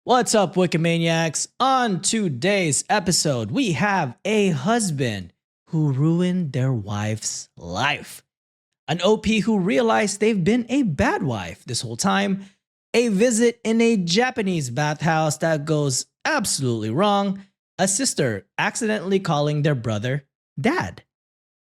What's up, Wikimaniacs? On today's episode, we have a husband who ruined their wife's life, an OP who realized they've been a bad wife this whole time, a visit in a Japanese bathhouse that goes absolutely wrong, a sister accidentally calling their brother dad,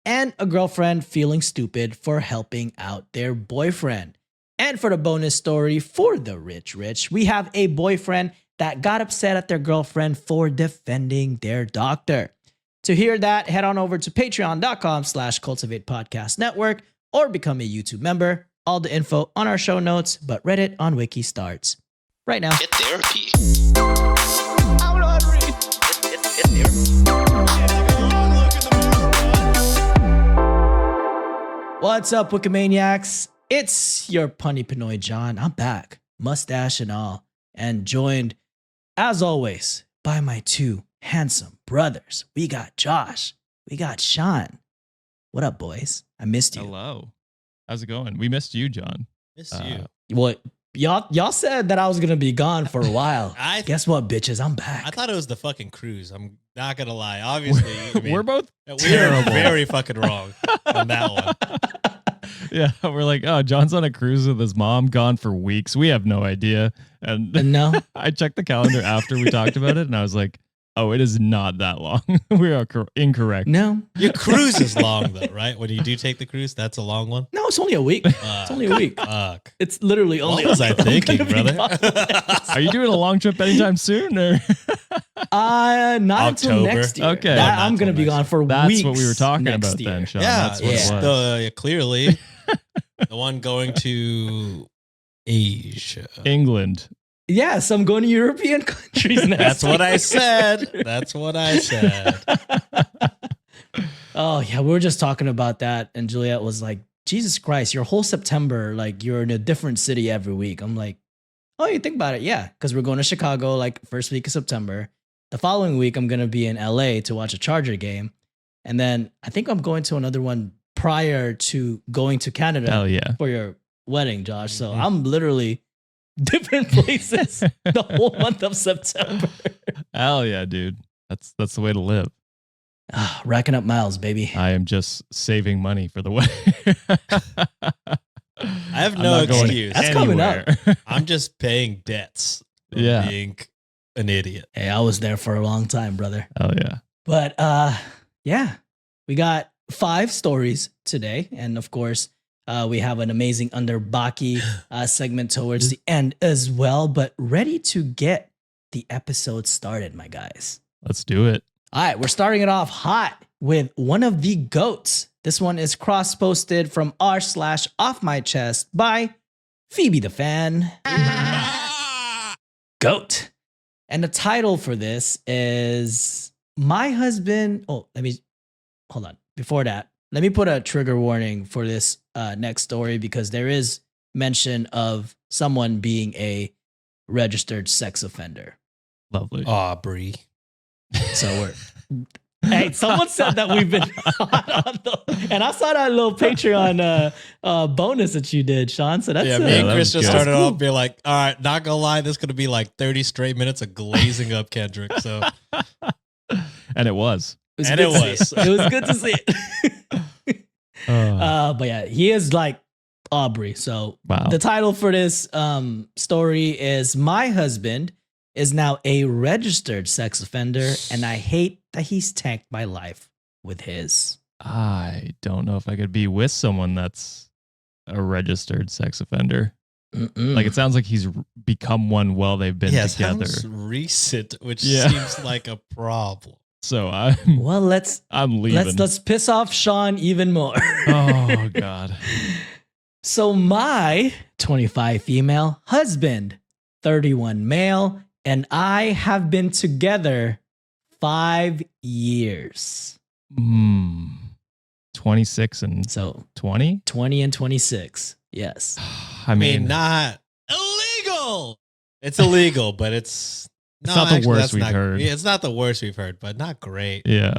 and a girlfriend feeling stupid for helping out their boyfriend. And for the bonus story for the rich, we have a boyfriend that got upset at their girlfriend for defending their doctor. To hear that, head on over to patreon.com/Cultivate Podcast Network or become a YouTube member. All the info on our show notes, but Reddit on Wiki starts right now. Get therapy. I'm not reading. Get therapy. What's up, Wikimaniacs? It's your punny Pinoy John. I'm back, mustache and all, and joined, as always, by my two handsome brothers. We got Josh. We got Sean. What up, boys? I missed you. Hello. How's it going? We missed you, John. Missed you. What? Y'all said that I was gonna be gone for a while. Guess what, bitches? I'm back. I thought it was the fucking cruise. I'm not gonna lie. Obviously, I mean, We're both we are terrible. very fucking wrong on that one. Yeah, we're like, oh, John's on a cruise with his mom, gone for weeks. We have no idea. And No. I checked the calendar after we talked about it, and I was like, oh, it is not that long. We are incorrect. No. Your cruise is long though, right? When you do take the cruise, that's a long one. No, it's only a week. It's only a week. Fuck. It's literally only What was a I week. I'm thinking, gonna be brother? gone. Are you doing a long trip anytime soon? Or Not until October. next year. Okay. That- Not I'm gonna till be next gone for that's weeks. what we were talking next about year. then, Sean. Yeah, That's what yeah. it was. Clearly the one going to Asia. England. Yes, I'm going to European countries next. That's what I year. said. That's what I said. Oh yeah, we were just talking about that, and Juliet was like, "Jesus Christ, your whole September, like you're in a different city every week." I'm like, "Oh, you think about it, yeah," because we're going to Chicago like first week of September. The following week, I'm gonna be in LA to watch a Charger game, and then I think I'm going to another one prior to going to Canada Hell yeah. for your wedding, Josh. So Mhm. I'm literally different places the whole month of September. Hell yeah, dude. That's the way to live. Racking up miles, baby. I am just saving money for the wedding. I have no excuse. That's coming up. I'm just paying debts for Yeah. being an idiot. Hey, I was there for a long time, brother. Hell yeah. But yeah, we got 5 stories today, and of course, we have an amazing Under Baki segment towards the end as well. But ready to get the episode started, my guys. Let's do it. All right, we're starting it off hot with one of the GOATs. This one is cross-posted from r/off my chest by Phoebe the Fan. GOAT. And the title for this is My Husband. Oh, hold on. Before that, let me put a trigger warning for this next story because there is mention of someone being a registered sex offender. Lovely. Aubrey. So we're. Hey, someone said that we've been and I saw that little Patreon bonus that you did, Sean. So that's Yeah, me that and was Chris just good. started That's off being like, all right, not gonna lie, this is gonna be like 30 straight minutes of glazing up Kendrick. So And it was. It was And good it to was. see it. It was good to see it. But yeah, he is like Aubrey. So Wow. the title for this story is My Husband is now a registered sex offender, and I hate that he's tanked my life with his. I don't know if I could be with someone that's a registered sex offender. Mm-mm. Like it sounds like he's become one while they've been yeah, together. sounds recent, which Yeah. seems like a problem. So I'm Well, I'm leaving. let's piss off Sean even more. Oh God. So my 25 female husband, 31 male, and I have been together 5 years. 26 and So 20? 20 and 26. Yes. I I mean, mean, not illegal. It's illegal, but it's not the actually, worst that's we've not- heard. Yeah, it's not the worst we've heard, but not great. yeah.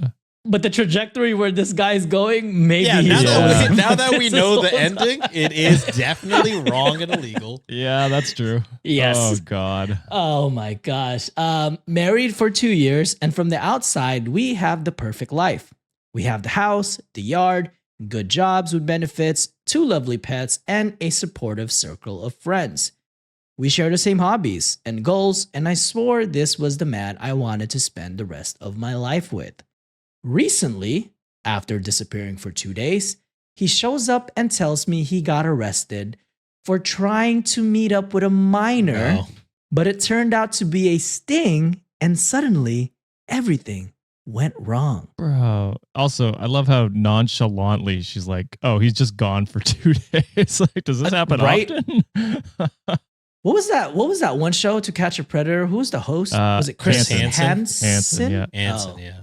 But the trajectory where this guy's going, maybe Yeah, he's always now that we this know the whole ending, time. it is definitely wrong and illegal. Yeah, that's true. Yes. Oh God. Oh my gosh. Married for 2 years, and from the outside, we have the perfect life. We have the house, the yard, good jobs with benefits, 2 lovely pets, and a supportive circle of friends. We share the same hobbies and goals, and I swore this was the man I wanted to spend the rest of my life with. Recently, after disappearing for 2 days, he shows up and tells me he got arrested for trying to meet up with a minor, No. but it turned out to be a sting, and suddenly everything went wrong. Bro. Also, I love how nonchalantly she's like, "Oh, he's just gone for 2 days." Like, does this happen right? often? What was that? What was that one show, To Catch a Predator? Who was the host? Was it Chris Hansen. Hansen? Hansen, yeah. Anson, Oh. yeah.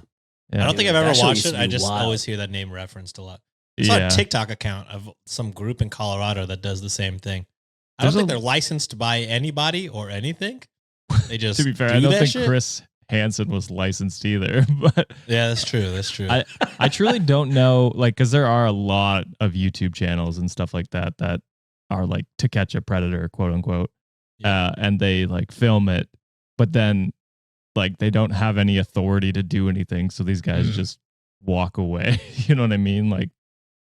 Yeah. I don't think Dude, I've ever that show watched used it. to I be just wild. always hear that name referenced a lot. I saw Yeah. a TikTok account of some group in Colorado that does the same thing. I don't There's think a- they're licensed by anybody or anything. They just To be fair, do I don't that think shit. Chris Hansen was licensed either. But Yeah, that's true. That's true. I truly don't know, like, because there are a lot of YouTube channels and stuff like that that are like to catch a predator, quote unquote, and they like film it, but then like they don't have any authority to do anything, so these guys just walk away. You know what I mean? Like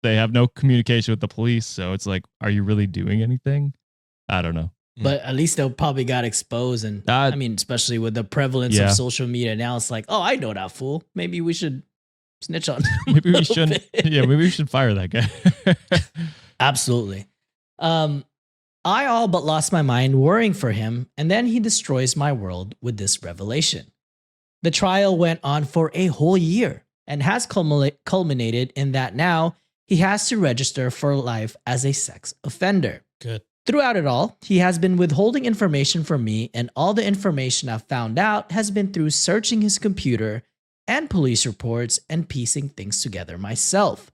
they have no communication with the police, so it's like, are you really doing anything? I don't know. But at least they probably got exposed. And I mean, especially with the prevalence Yeah. of social media now, it's like, oh, I know that fool. Maybe we should snitch on him. Maybe a we little shouldn't. bit. Yeah, maybe we should fire that guy. Absolutely. I all but lost my mind worrying for him, and then he destroys my world with this revelation. The trial went on for a whole year and has culminated in that now he has to register for life as a sex offender. Good. Throughout it all, he has been withholding information from me, and all the information I've found out has been through searching his computer and police reports and piecing things together myself.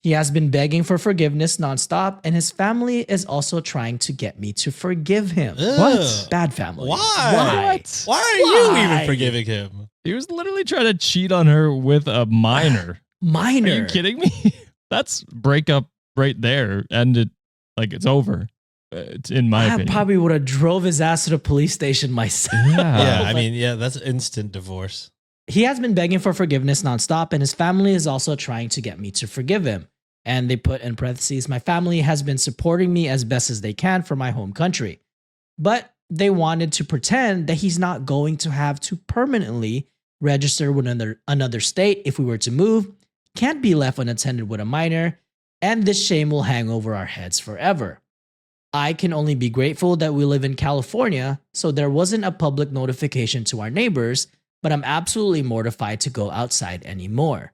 He has been begging for forgiveness nonstop, and his family is also trying to get me to forgive him. Ugh. Bad family. Why? What? Why are you Why? even forgiving him? He was literally trying to cheat on her with a minor. Minor. Are you kidding me? That's breakup right there. Ended like it's over. It's in my I opinion. probably would have drove his ass to the police station myself. Yeah. Yeah, I mean, yeah, that's instant divorce. He has been begging for forgiveness nonstop, and his family is also trying to get me to forgive him. And they put in parentheses, my family has been supporting me as best as they can for my home country. But they wanted to pretend that he's not going to have to permanently register with another state if we were to move, can't be left unattended with a minor, and this shame will hang over our heads forever. I can only be grateful that we live in California, so there wasn't a public notification to our neighbors, but I'm absolutely mortified to go outside anymore.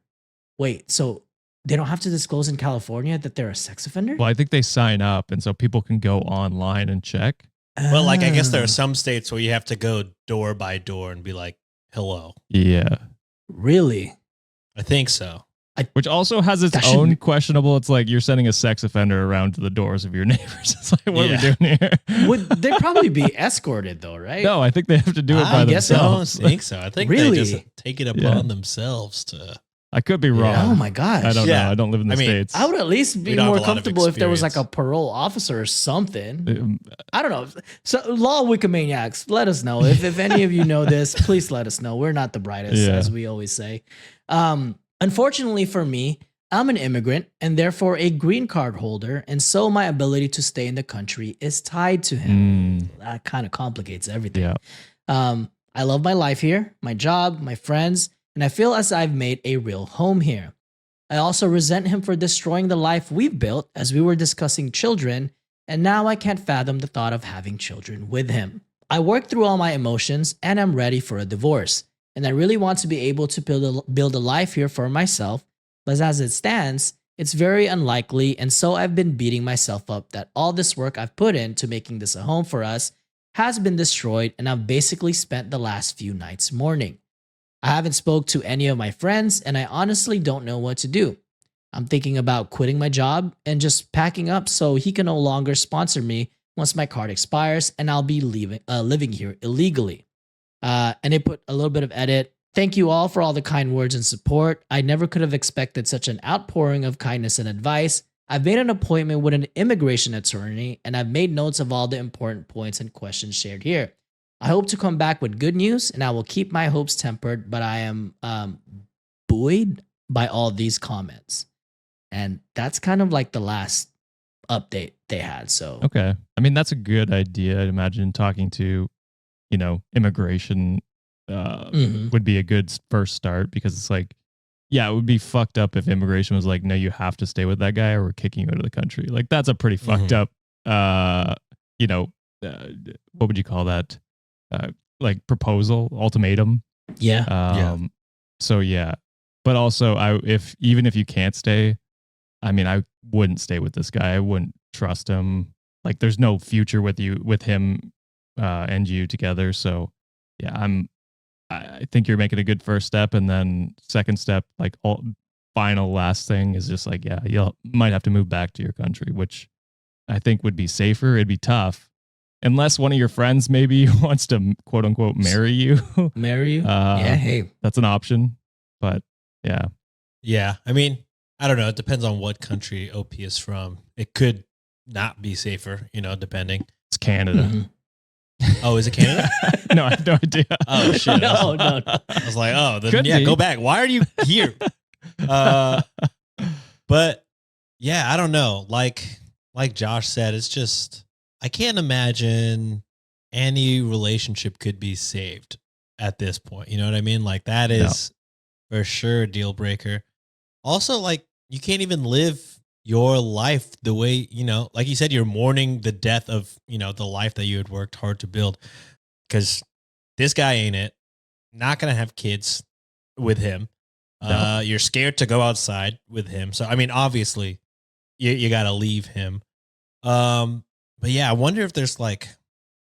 Wait, so they don't have to disclose in California that they're a sex offender? Well, I think they sign up, and so people can go online and check. Well, like, I guess there Ah, are some states where you have to go door by door and be like, hello. Yeah. Really? I think so. Which also has its That should own be- questionable. It's like you're sending a sex offender around to the doors of your neighbors. It's like, what Yeah. are we doing here? Would they probably be escorted though, right? No, I think they have to do it I by guess so. I don't themselves. think so. I think Really? they just take it upon Yeah. themselves to. I could be wrong. Oh my gosh. I don't Yeah. know. I don't live in the I mean, States. I would at least be We don't have more a lot of comfortable if there was like a experience. parole officer or something. Um, I don't know. So, law Wikimaniacs, let us know. If any of you know this, please let us know. We're not the brightest, Yeah. as we always say. Unfortunately for me, I'm an immigrant and therefore a green card holder, and so my ability to stay in the country is tied to him. That kind of complicates everything. yeah. I love my life here, my job, my friends, and I feel as I've made a real home here. I also resent him for destroying the life we've built as we were discussing children, and now I can't fathom the thought of having children with him. I worked through all my emotions and I'm ready for a divorce, and I really want to be able to build a life here for myself, but as it stands, it's very unlikely, and so I've been beating myself up that all this work I've put into making this a home for us has been destroyed, and I've basically spent the last few nights mourning. I haven't spoke to any of my friends, and I honestly don't know what to do. I'm thinking about quitting my job and just packing up so he can no longer sponsor me once my card expires, and I'll be living here illegally. And they put a little bit of edit. Thank you all for all the kind words and support. I never could have expected such an outpouring of kindness and advice. I've made an appointment with an immigration attorney, and I've made notes of all the important points and questions shared here. I hope to come back with good news, and I will keep my hopes tempered, but I am buoyed by all these comments. And that's kind of like the last update they had. So Okay. I mean, that's a good idea. I'd imagine talking to, immigration would be a good first start, because it's like, yeah, it would be fucked up if immigration was like, no, you have to stay with that guy or we're kicking you out of the country. Like, that's a pretty fucked up, what would you call that? Like proposal, ultimatum. yeah. So yeah, but also even if you can't stay, I mean, I wouldn't stay with this guy. I wouldn't trust him. Like, there's no future with him and you together. So yeah, I think you're making a good first step, and then second step, like final last thing is just like, yeah, you might have to move back to your country, which I think would be safer. It'd be tough, unless one of your friends maybe wants to quote unquote marry you. Marry you? Yeah, hey. That's an option, but yeah. Yeah. I mean, I don't know. It depends on what country OP is from. It could not be safer, depending. It's Canada. Mhm. Oh, is it Canada? No, I have no idea. Oh, shit. No. I was like, oh, then Could be. go back. Why are you here? But yeah, I don't know. Like Josh said, it's just, I can't imagine any relationship could be saved at this point. You know what I mean? Like, that is for sure a deal breaker. Also, like, you can't even live your life the way, like you said, you're mourning the death of, the life that you had worked hard to build, because this guy ain't it. Not going to have kids with him. No. You're scared to go outside with him. So, I mean, obviously you got to leave him. But yeah, I wonder if there's like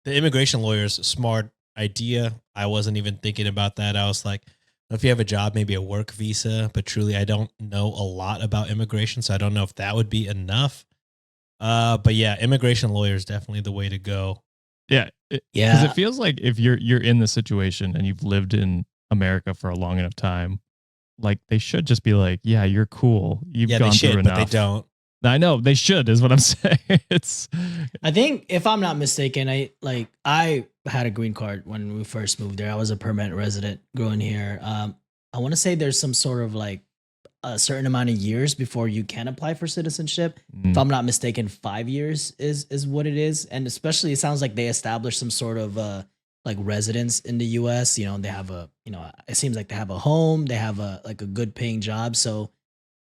the immigration lawyer's a smart idea. I wasn't even thinking about that. I was like, if you have a job, maybe a work visa, but truly I don't know a lot about immigration, so I don't know if that would be enough. But yeah, immigration lawyer is definitely the way to go. Yeah. Because it feels like if you're in the situation and you've lived in America for a long enough time, like, they should just be like, yeah, you're cool. You've gone through enough. But they don't. I know they should, is what I'm saying. I think, if I'm not mistaken, I had a green card when we first moved there. I was a permanent resident growing here. I want to say there's some sort of like a certain amount of years before you can apply for citizenship. If I'm not mistaken, 5 years is what it is. And especially, it sounds like they established some sort of like residence in the US. They have it seems like they have a home, they have a good paying job. So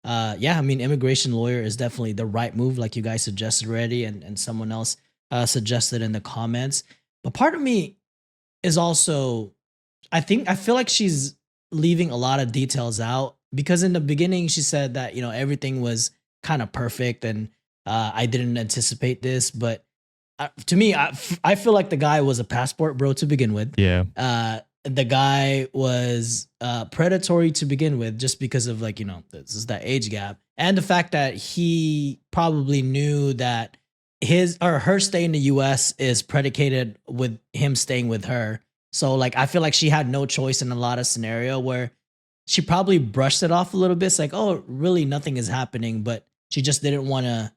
yeah, I mean, immigration lawyer is definitely the right move, like you guys suggested already, and someone else suggested in the comments. But part of me is also, I feel like she's leaving a lot of details out, because in the beginning she said that, everything was kind of perfect, and I didn't anticipate this. But to me, I feel like the guy was a passport bro to begin with. Yeah. The guy was predatory to begin with, just because of this is that age gap, and the fact that he probably knew that his or her stay in the US is predicated with him staying with her. So like, I feel like she had no choice in a lot of scenario, where she probably brushed it off a little bit. It's like, oh, really nothing is happening, but she just didn't want to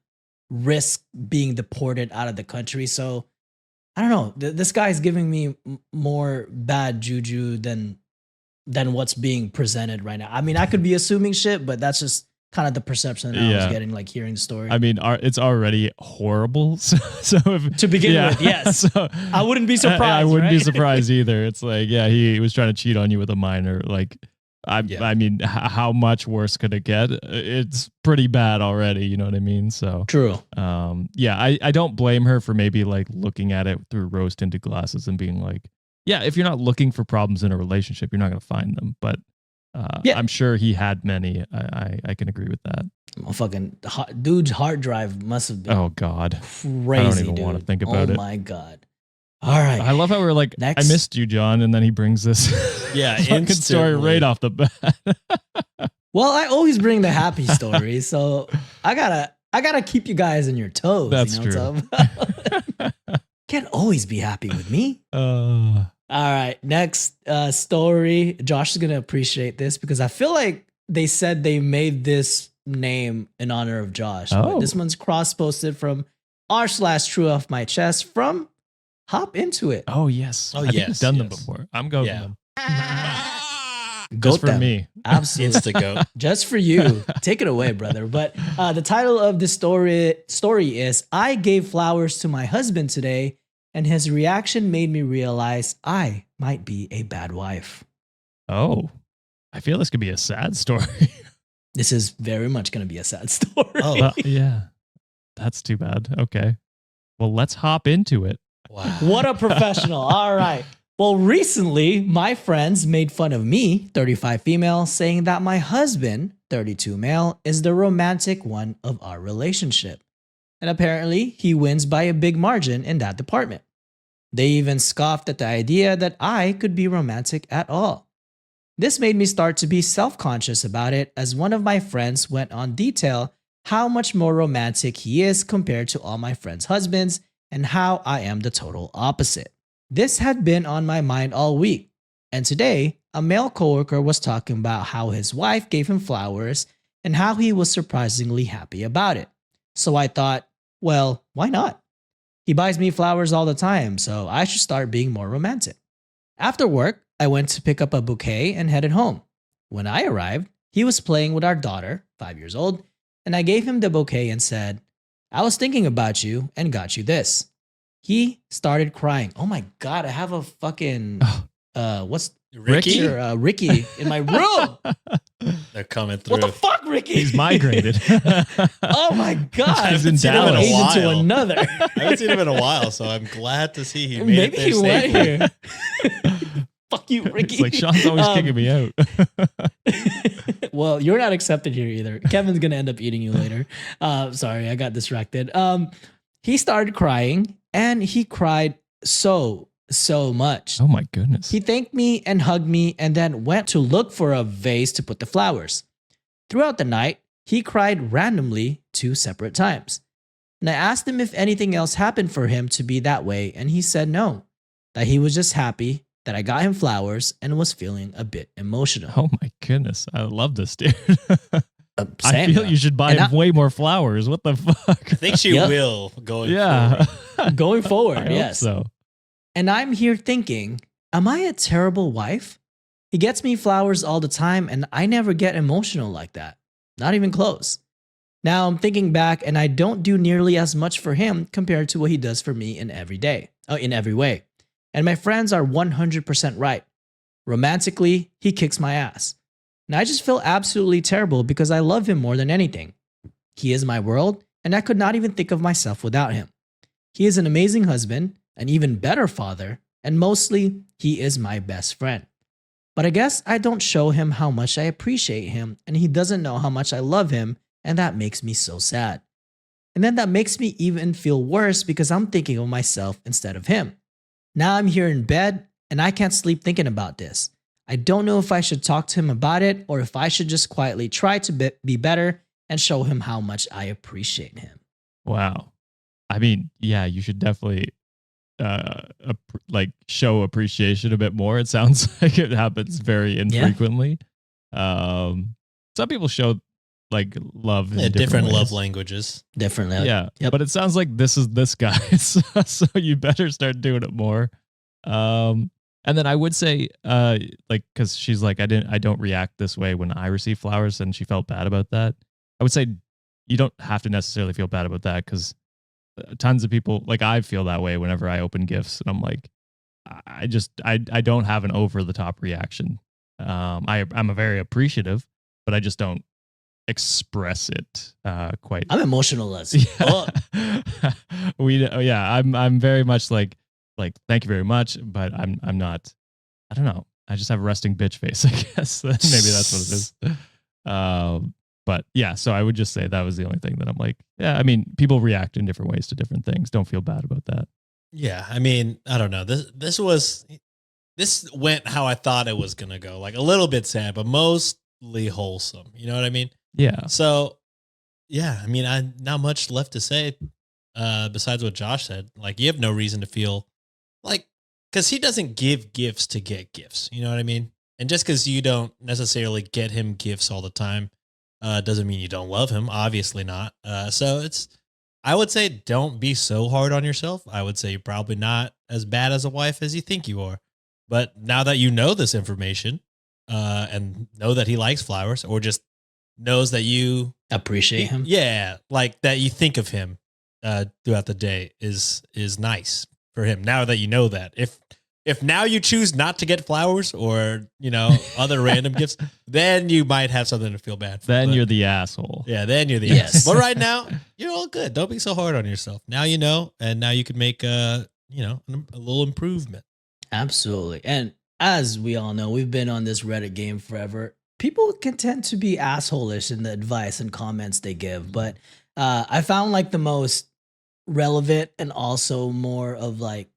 risk being deported out of the country. So I don't know. This guy's giving me more bad juju than what's being presented right now. I mean, I could be assuming shit, but that's just kind of the perception that I was getting, like, hearing the story. I mean, it's already horrible. So if, to begin with, yes. So, I wouldn't be surprised. I wouldn't be right? surprised either. It's like, yeah, he was trying to cheat on you with a minor. Like, I mean, how much worse could it get? It's pretty bad already. You know what I mean? So True. Yeah, I don't blame her for maybe like looking at it through rose tinted glasses and being like, yeah, if you're not looking for problems in a relationship, you're not going to find them. But I'm sure he had many. I can agree with that. Fucking dude's hard drive must have been. Oh God, crazy. I don't even want to think about it. Oh my God. All right. I love how we're like, Next. I missed you, John, and then he brings this fucking story right off the bat. Well, I always bring the happy stories, so I gotta keep you guys on your toes. That's true. Can't always be happy with me. All right, next story. Josh is gonna appreciate this because I feel like they said they made this name in honor of Josh. But Oh. this one's cross-posted from r/true off my chest from Hop Into It. Oh yes. Oh, I think yes, we've done them yes. before. I'm going Yeah. them. Goat Just for them. me. Absolutely. Insta goat. Just for you. Take it away, brother. But the title of the story is I gave flowers to my husband today, and his reaction made me realize I might be a bad wife. Oh. I feel this could be a sad story. This is very much going to be a sad story. Oh. Well, yeah. That's too bad. Okay. Well, let's hop into it. Wow. What a professional. All right. Well, recently, my friends made fun of me, 35 female, saying that my husband, 32 male, is the romantic one of our relationship. And apparently, he wins by a big margin in that department. They even scoffed at the idea that I could be romantic at all. This made me start to be self-conscious about it as one of my friends went on detail how much more romantic he is compared to all my friends' husbands and how I am the total opposite. This had been on my mind all week, and today, a male coworker was talking about how his wife gave him flowers and how he was surprisingly happy about it. So I thought, well, why not? He buys me flowers all the time, so I should start being more romantic. After work, I went to pick up a bouquet and headed home. When I arrived, he was playing with our daughter, 5 years old, and I gave him the bouquet and said, I was thinking about you and got you this. He started crying. Oh my God, I have a fucking, what's Ricky? Ricky in my room. They're coming through. What the fuck, Ricky? He's migrated. Oh my God. He's in seen him in a Dallas. Agent to while. another. I haven't seen him in a while, so I'm glad to see he made Maybe it there he went safely. here. Fuck you, Ricky. It's like Sean's always kicking me out. Well, you're not accepted here either. Kevin's gonna end up eating you later. Sorry, I got distracted. He started crying, and he cried so much. Oh my goodness. He thanked me and hugged me, and then went to look for a vase to put the flowers. Throughout the night, he cried randomly 2 separate times. And I asked him if anything else happened for him to be that way, and he said no, that he was just happy that I got him flowers and was feeling a bit emotional. Oh my goodness. I love this dude. I Same, feel though. you should buy And him way more flowers. What the fuck? I think she Yep. will going Yeah. forward. Going I forward, hope yes. so. And I'm here thinking, am I a terrible wife? He gets me flowers all the time and I never get emotional like that. Not even close. Now I'm thinking back and I don't do nearly as much for him compared to what he does for me in every way. And my friends are 100% right. Romantically, he kicks my ass. And I just feel absolutely terrible because I love him more than anything. He is my world and I could not even think of myself without him. He is an amazing husband, an even better father, and mostly, he is my best friend. But I guess I don't show him how much I appreciate him, and he doesn't know how much I love him, and that makes me so sad. And then that makes me even feel worse because I'm thinking of myself instead of him. Now I'm here in bed, and I can't sleep thinking about this. I don't know if I should talk to him about it or if I should just quietly try to be better and show him how much I appreciate him. Wow. I mean, yeah, you should definitely show appreciation a bit more. It sounds like it happens very infrequently. Some people show like love in different ways. love languages. Differently. Yeah, Yep. but it sounds like this is this guy, so you better start doing it more. And then I would say, because she's like, I don't react this way when I receive flowers, and she felt bad about that. I would say you don't have to necessarily feel bad about that because tons of people, like I feel that way whenever I open gifts, and I'm like, I don't have an over the top reaction. I'm a very appreciative, but I just don't express it quite. I'm emotional as fuck. I'm very much like thank you very much, but I'm not. I don't know. I just have a resting bitch face, I guess. Maybe that's what it is. But yeah, so I would just say that was the only thing that I'm like, yeah, I mean, people react in different ways to different things. Don't feel bad about that. Yeah, I mean, I don't know. This went how I thought it was gonna go. Like a little bit sad, but mostly wholesome. You know what I mean? Yeah. So, yeah, I mean, I not much left to say besides what Josh said. Like, you have no reason to feel like because he doesn't give gifts to get gifts. You know what I mean? And just because you don't necessarily get him gifts all the time, doesn't mean you don't love him. Obviously not. So I would say don't be so hard on yourself. I would say you're probably not as bad as a wife as you think you are. But now that you know this information, and know that he likes flowers, or just knows that you Appreciate him. yeah, like that you think of him throughout the day is nice for him. Now that you know that, if now you choose not to get flowers or other random gifts, then you might have something to feel bad for. Then But- you're the asshole. yeah, then you're the Yes. ass. But right now, you're all good. Don't be so hard on yourself. Now you know, and now you can make a little improvement. Absolutely. And as we all know, we've been on this Reddit game forever. People can tend to be assholish in the advice and comments they give, but I found like the most relevant and also more of like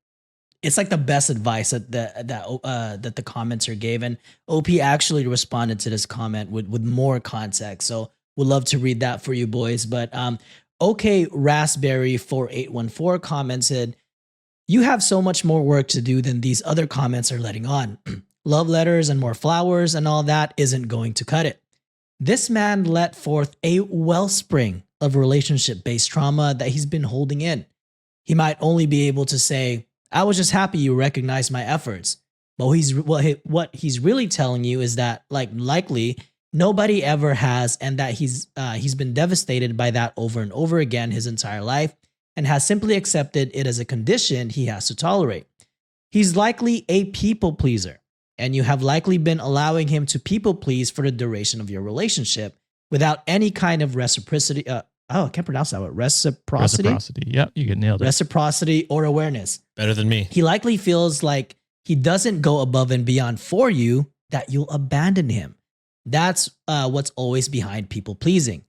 it's like the best advice that the commenter gave, and OP actually responded to this comment with more context. So we'd love to read that for you boys. But OK Raspberry 4814 commented, "You have so much more work to do than these other comments are letting on. Love letters and more flowers and all that isn't going to cut it. This man let forth a wellspring of relationship-based trauma that he's been holding in. He might only be able to say, 'I was just happy you recognized my efforts.' But what he's really telling you is that likely nobody ever has, and that he's been devastated by that over and over again his entire life, and has simply accepted it as a condition he has to tolerate. He's likely a people pleaser, and you have likely been allowing him to people please for the duration of your relationship without any kind of reciprocity. I can't pronounce that word. Reciprocity? Reciprocity. Yep, you get nailed it. Reciprocity or awareness. Better than me. He likely feels like he doesn't go above and beyond for you, that you'll abandon him. That's what's always behind people pleasing.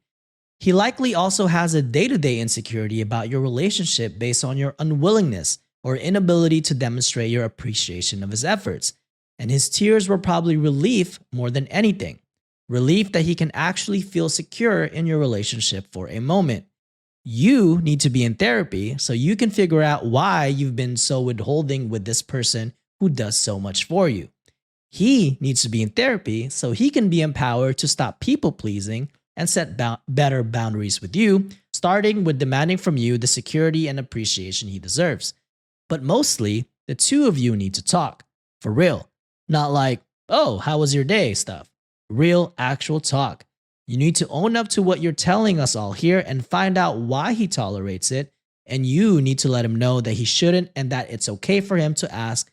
He likely also has a day-to-day insecurity about your relationship based on your unwillingness or inability to demonstrate your appreciation of his efforts. And his tears were probably relief more than anything. Relief that he can actually feel secure in your relationship for a moment. You need to be in therapy so you can figure out why you've been so withholding with this person who does so much for you. He needs to be in therapy so he can be empowered to stop people pleasing and set better boundaries with you, starting with demanding from you the security and appreciation he deserves. But mostly, the two of you need to talk. For real. Not like, oh, how was your day stuff. Real, actual talk. You need to own up to what you're telling us all here and find out why he tolerates it. And you need to let him know that he shouldn't, and that it's okay for him to ask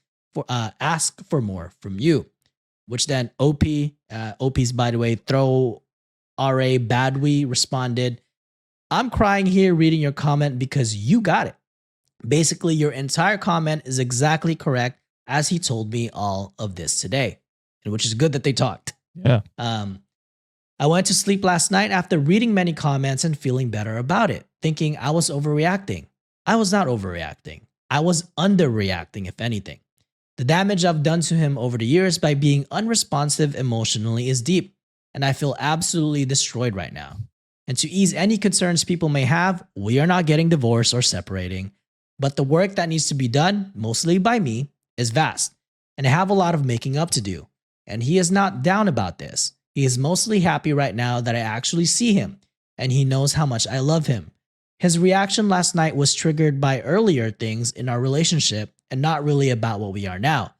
for more from you." Which then OP's, by the way, throw RA Badwi responded, "I'm crying here reading your comment because you got it. Basically, your entire comment is exactly correct as he told me all of this today." And which is good that they talked. Yeah. I went to sleep last night after reading many comments and feeling better about it, thinking I was overreacting. I was not overreacting. I was underreacting, if anything. The damage I've done to him over the years by being unresponsive emotionally is deep, and I feel absolutely destroyed right now. And to ease any concerns people may have, we are not getting divorced or separating, but the work that needs to be done, mostly by me, is vast, and I have a lot of making up to do. And he is not down about this. He is mostly happy right now that I actually see him, and he knows how much I love him. His reaction last night was triggered by earlier things in our relationship and not really about what we are now.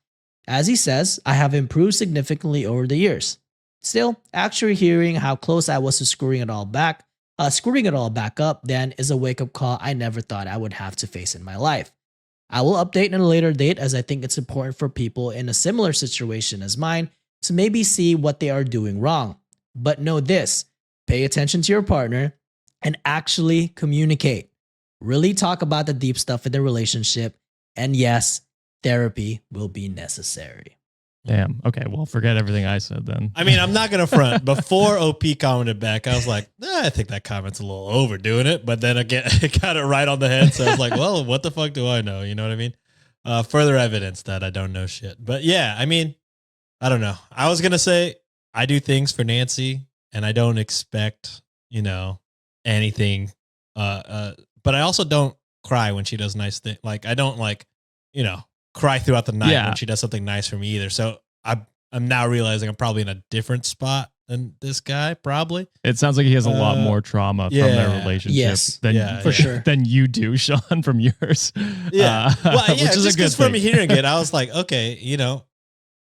As he says, I have improved significantly over the years. Still, actually hearing how close I was to screwing it all back up then is a wake-up call I never thought I would have to face in my life. I will update in a later date, as I think it's important for people in a similar situation as mine to maybe see what they are doing wrong. But know this, pay attention to your partner and actually communicate. Really talk about the deep stuff in the relationship. And yes, therapy will be necessary. Damn. Okay. Well, forget everything I said then. I mean, I'm not going to front. Before OP commented back, I was like, I think that comment's a little overdoing it. But then again, I got it right on the head. So I was like, well, what the fuck do I know? You know what I mean? Further evidence that I don't know shit. But yeah, I mean, I don't know. I was going to say I do things for Nancy and I don't expect, anything. But I also don't cry when she does nice things. Like, I don't cry throughout the night Yeah. when she does something nice for me either. So I'm now realizing I'm probably in a different spot than this guy, probably. It sounds like he has a lot more trauma from their yeah. relationship Yes. than Yeah, For sure. than you do, Sean, from yours. Yeah. Well, yeah, which is just a good because from thing. hearing it, I was like, okay, you know,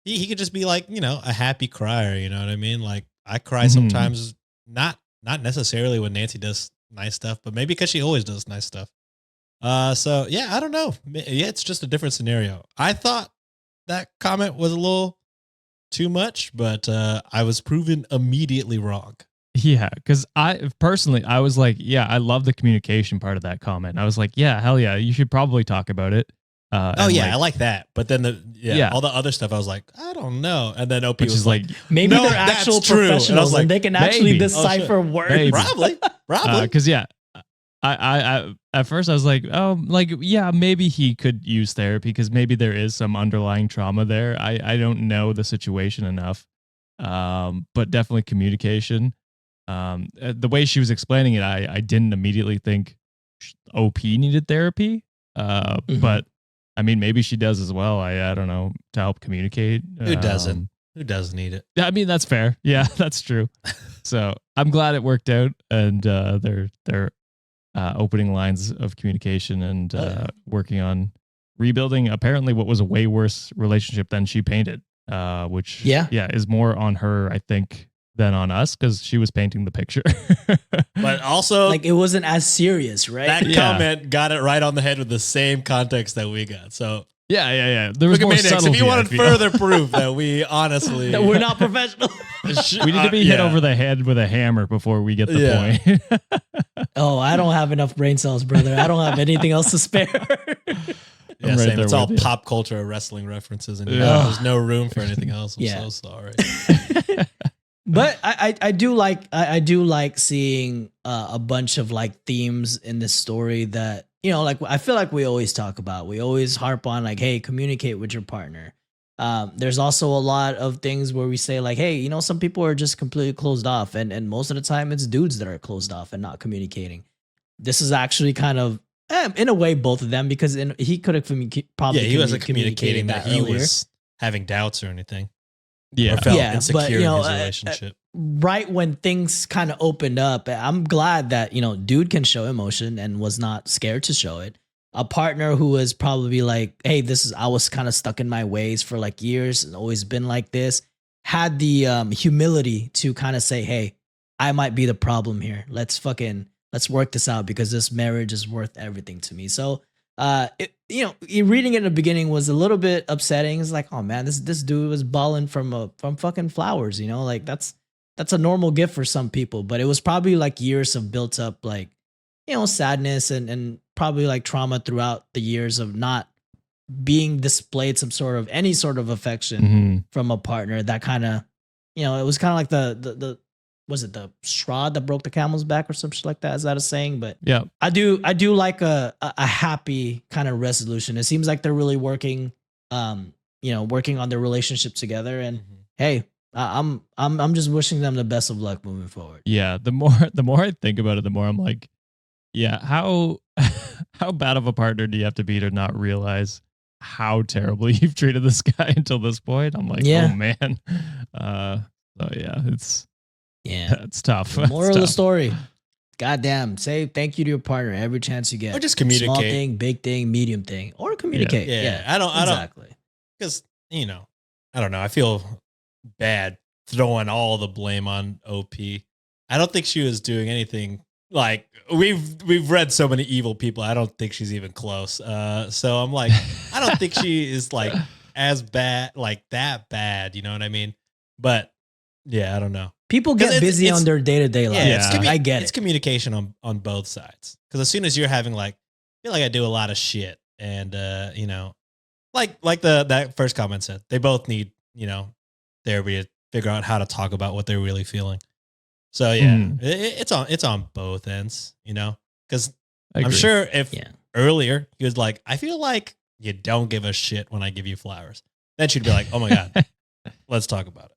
he could just be like, you know, a happy crier. You know what I mean? Like I cry Mhm. sometimes, not necessarily when Nancy does nice stuff, but maybe because she always does nice stuff. So yeah, I don't know. Yeah, it's just a different scenario. I thought that comment was a little too much, but I was proven immediately wrong. Yeah, because I personally, I was like, yeah, I love the communication part of that comment. I was like, yeah, hell yeah, you should probably talk about it. Oh and yeah, like, I like that. But then Yeah. all the other stuff, I was like, I don't know. And then OP which was is like, Maybe No, they're that's actual true. And I was professionals and, like, they can actually maybe. decipher words. Maybe. probably. because yeah, I at first I was like, oh, like yeah, maybe he could use therapy because maybe there is some underlying trauma there. I don't know the situation enough, but definitely communication. The way she was explaining it, I didn't immediately think OP needed therapy, Mhm. but I mean maybe she does as well. I don't know, to help communicate. Who doesn't? Who does need it? I mean that's fair. Yeah, that's true. So I'm glad it worked out, and they're opening lines of communication and working on rebuilding apparently what was a way worse relationship than she painted, which is more on her, I think, than on us because she was painting the picture. But also, Like it wasn't as serious, right? that Yeah. comment got it right on the head with the same context that we got. So yeah. There was look at more Maniacs. If subtlety, you I wanted feel. further proof that we honestly That we're not professional. We need to be hit over the head with a hammer before we get the point. Oh, I don't have enough brain cells, brother. I don't have anything else to spare. Yeah, I'm right same. there It's all with you. pop culture wrestling references, and Yeah. there's no room for anything else. I'm Yeah. so sorry. But I do like seeing a bunch of like themes in this story that, you know, like I feel like we always talk about. We always harp on like, hey, communicate with your partner. There's also a lot of things where we say like, hey, you know, some people are just completely closed off, and most of the time it's dudes that are closed off and not communicating. This is actually kind of in a way both of them, because he could have probably Yeah, he wasn't communicated communicating that he earlier. was having doubts or anything. Yeah. Or felt Yeah, insecure but, you know, in his relationship. Right when things kind of opened up, I'm glad that, you know, dude can show emotion and was not scared to show it. A partner who was probably like, hey, I was kind of stuck in my ways for like years and always been like this, had the humility to kind of say, hey, I might be the problem here. Let's work this out because this marriage is worth everything to me. So, reading it in the beginning was a little bit upsetting. It's like, oh man, this dude was balling from fucking flowers, you know, like that's a normal gift for some people, but it was probably like years of built up, like, you know, sadness and probably like trauma throughout the years of not being displayed any sort of affection Mhm. from a partner. That kind of, you know, it was kind of like the was it the straw that broke the camel's back or some shit like that? Is that a saying? But Yeah. I do like a happy kind of resolution. It seems like they're really working on their relationship together. And hey, I'm just wishing them the best of luck moving forward. Yeah, the more I think about it, the more I'm like, yeah, how bad of a partner do you have to be to not realize how terribly you've treated this guy until this point? I'm like, Yeah. oh man. So yeah, it's tough. The moral of the story. Goddamn, say thank you to your partner every chance you get. Or just communicate. Small thing, big thing, medium thing, or communicate. Yeah. I don't exactly. Because, you know, I don't know. I feel bad throwing all the blame on OP. I don't think she was doing anything. Like we've read so many evil people. I don't think she's even close. So I'm like, I don't think she is like as bad, like that bad. You know what I mean? But yeah, I don't know. People get busy on their day-to-day life. Yeah. I get It's it. communication on both sides. Because as soon as you're having like, I feel like I do a lot of shit, and you know, like that first comment said, they both need, you know, therapy to figure out how to talk about what they're really feeling. So yeah, it's on both ends, you know, because I'm sure if earlier he was like, I feel like you don't give a shit when I give you flowers, then she'd be like, oh my God, let's talk about it.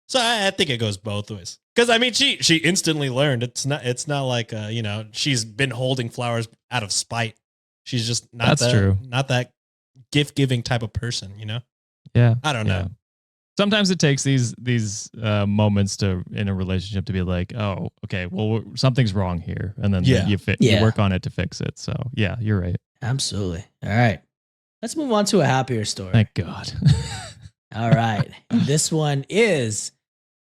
So I think it goes both ways. Because I mean, she instantly learned. It's not like you know, she's been holding flowers out of spite. She's just not That's true. not that gift giving type of person, you know? Yeah. I don't know. Sometimes it takes these moments to in a relationship to be like, oh, okay, well, something's wrong here, and then Yeah. you work on it to fix it. So yeah, you're right. Absolutely. All right. Let's move on to a happier story. Thank God. All right. This one is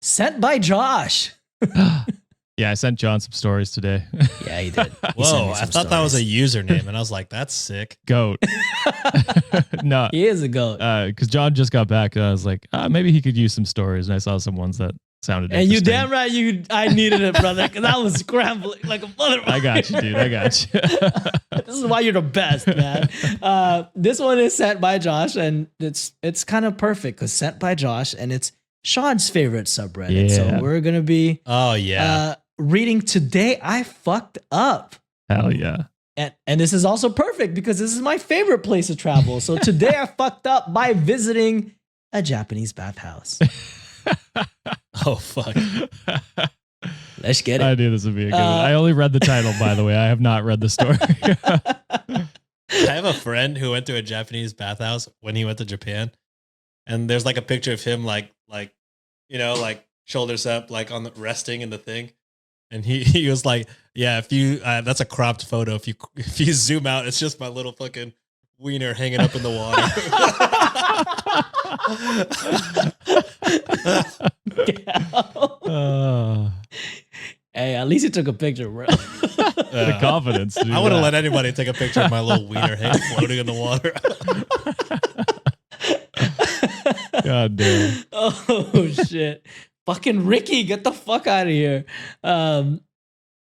sent by Josh. Yeah, I sent John some stories today. Yeah, he did. He sent Whoa, me I some thought that was a stories. username, and I was like, that's sick. Goat. No, He is a goat. because John just got back, and I was like, maybe he could use some stories, and I saw some ones that sounded. And you interesting. damn right, I needed it, brother, because I was scrambling like a motherfucker. I got you, dude. I got you. This is why you're the best, man. This one is sent by Josh, and it's kind of perfect because sent by Josh, and it's Sean's favorite subreddit. Yeah. So we're gonna be Oh yeah. reading Today I Fucked Up. Hell yeah. And this is also perfect because this is my favorite place to travel. So today I fucked up by visiting a Japanese bathhouse. Oh fuck. Let's get I it. knew this would be a good one. I only read the title, by the way. I have not read the story. I have a friend who went to a Japanese bathhouse when he went to Japan, and there's like a picture of him like you know, like shoulders up, like on the resting in the thing. And he was like, yeah, if you that's a cropped photo. If you zoom out, it's just my little fucking wiener hanging up in the Uh, Hey, at least he took a picture, bro. the confidence. To do I wouldn't that. let anybody take a picture of my little wiener floating in the water. God damn. Oh shit. Fucking Ricky, get the fuck out of here. All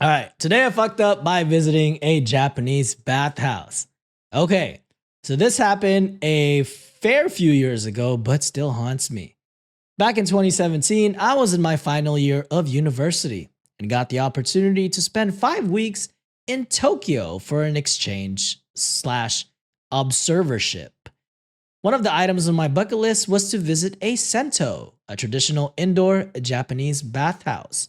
right. Today I fucked up by visiting a Japanese bathhouse. Okay. So this happened a fair few years ago, but still haunts me. Back in 2017, I was in my final year of university and got the opportunity to spend 5 weeks in Tokyo for an exchange/observership. One of the items on my bucket list was to visit a sento, a traditional indoor Japanese bathhouse.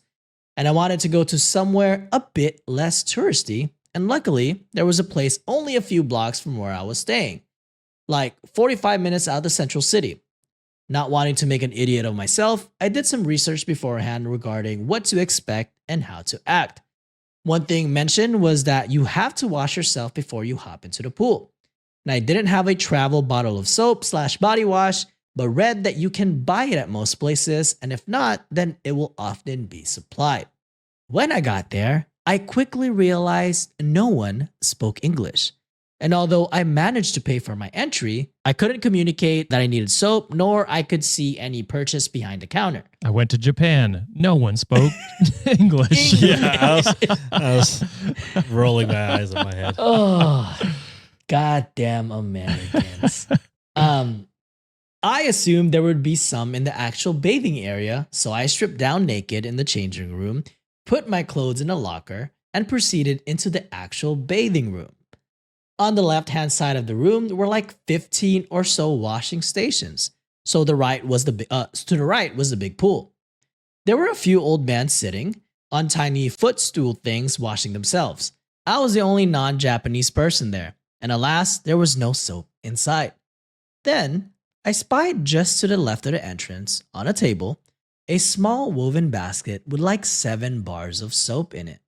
And I wanted to go to somewhere a bit less touristy, and luckily, there was a place only a few blocks from where I was staying, like 45 minutes out of the central city. Not wanting to make an idiot of myself, I did some research beforehand regarding what to expect and how to act. One thing mentioned was that you have to wash yourself before you hop into the pool. And I didn't have a travel bottle of soap/body wash, but read that you can buy it at most places, and if not, then it will often be supplied. When I got there, I quickly realized no one spoke English. And although I managed to pay for my entry, I couldn't communicate that I needed soap, nor I could see any purchase behind the counter. I went to Japan. No one spoke English. Yeah, I was rolling my eyes in my head. Oh, goddamn Americans. I assumed there would be some in the actual bathing area, so I stripped down naked in the changing room, put my clothes in a locker, and proceeded into the actual bathing room. On the left-hand side of the room were like 15 or so washing stations, so to the right was the big pool. There were a few old men sitting on tiny footstool things washing themselves. I was the only non-Japanese person there, and alas, there was no soap in sight. Then, I spied just to the left of the entrance, on a table, a small woven basket with like 7 bars of soap in it.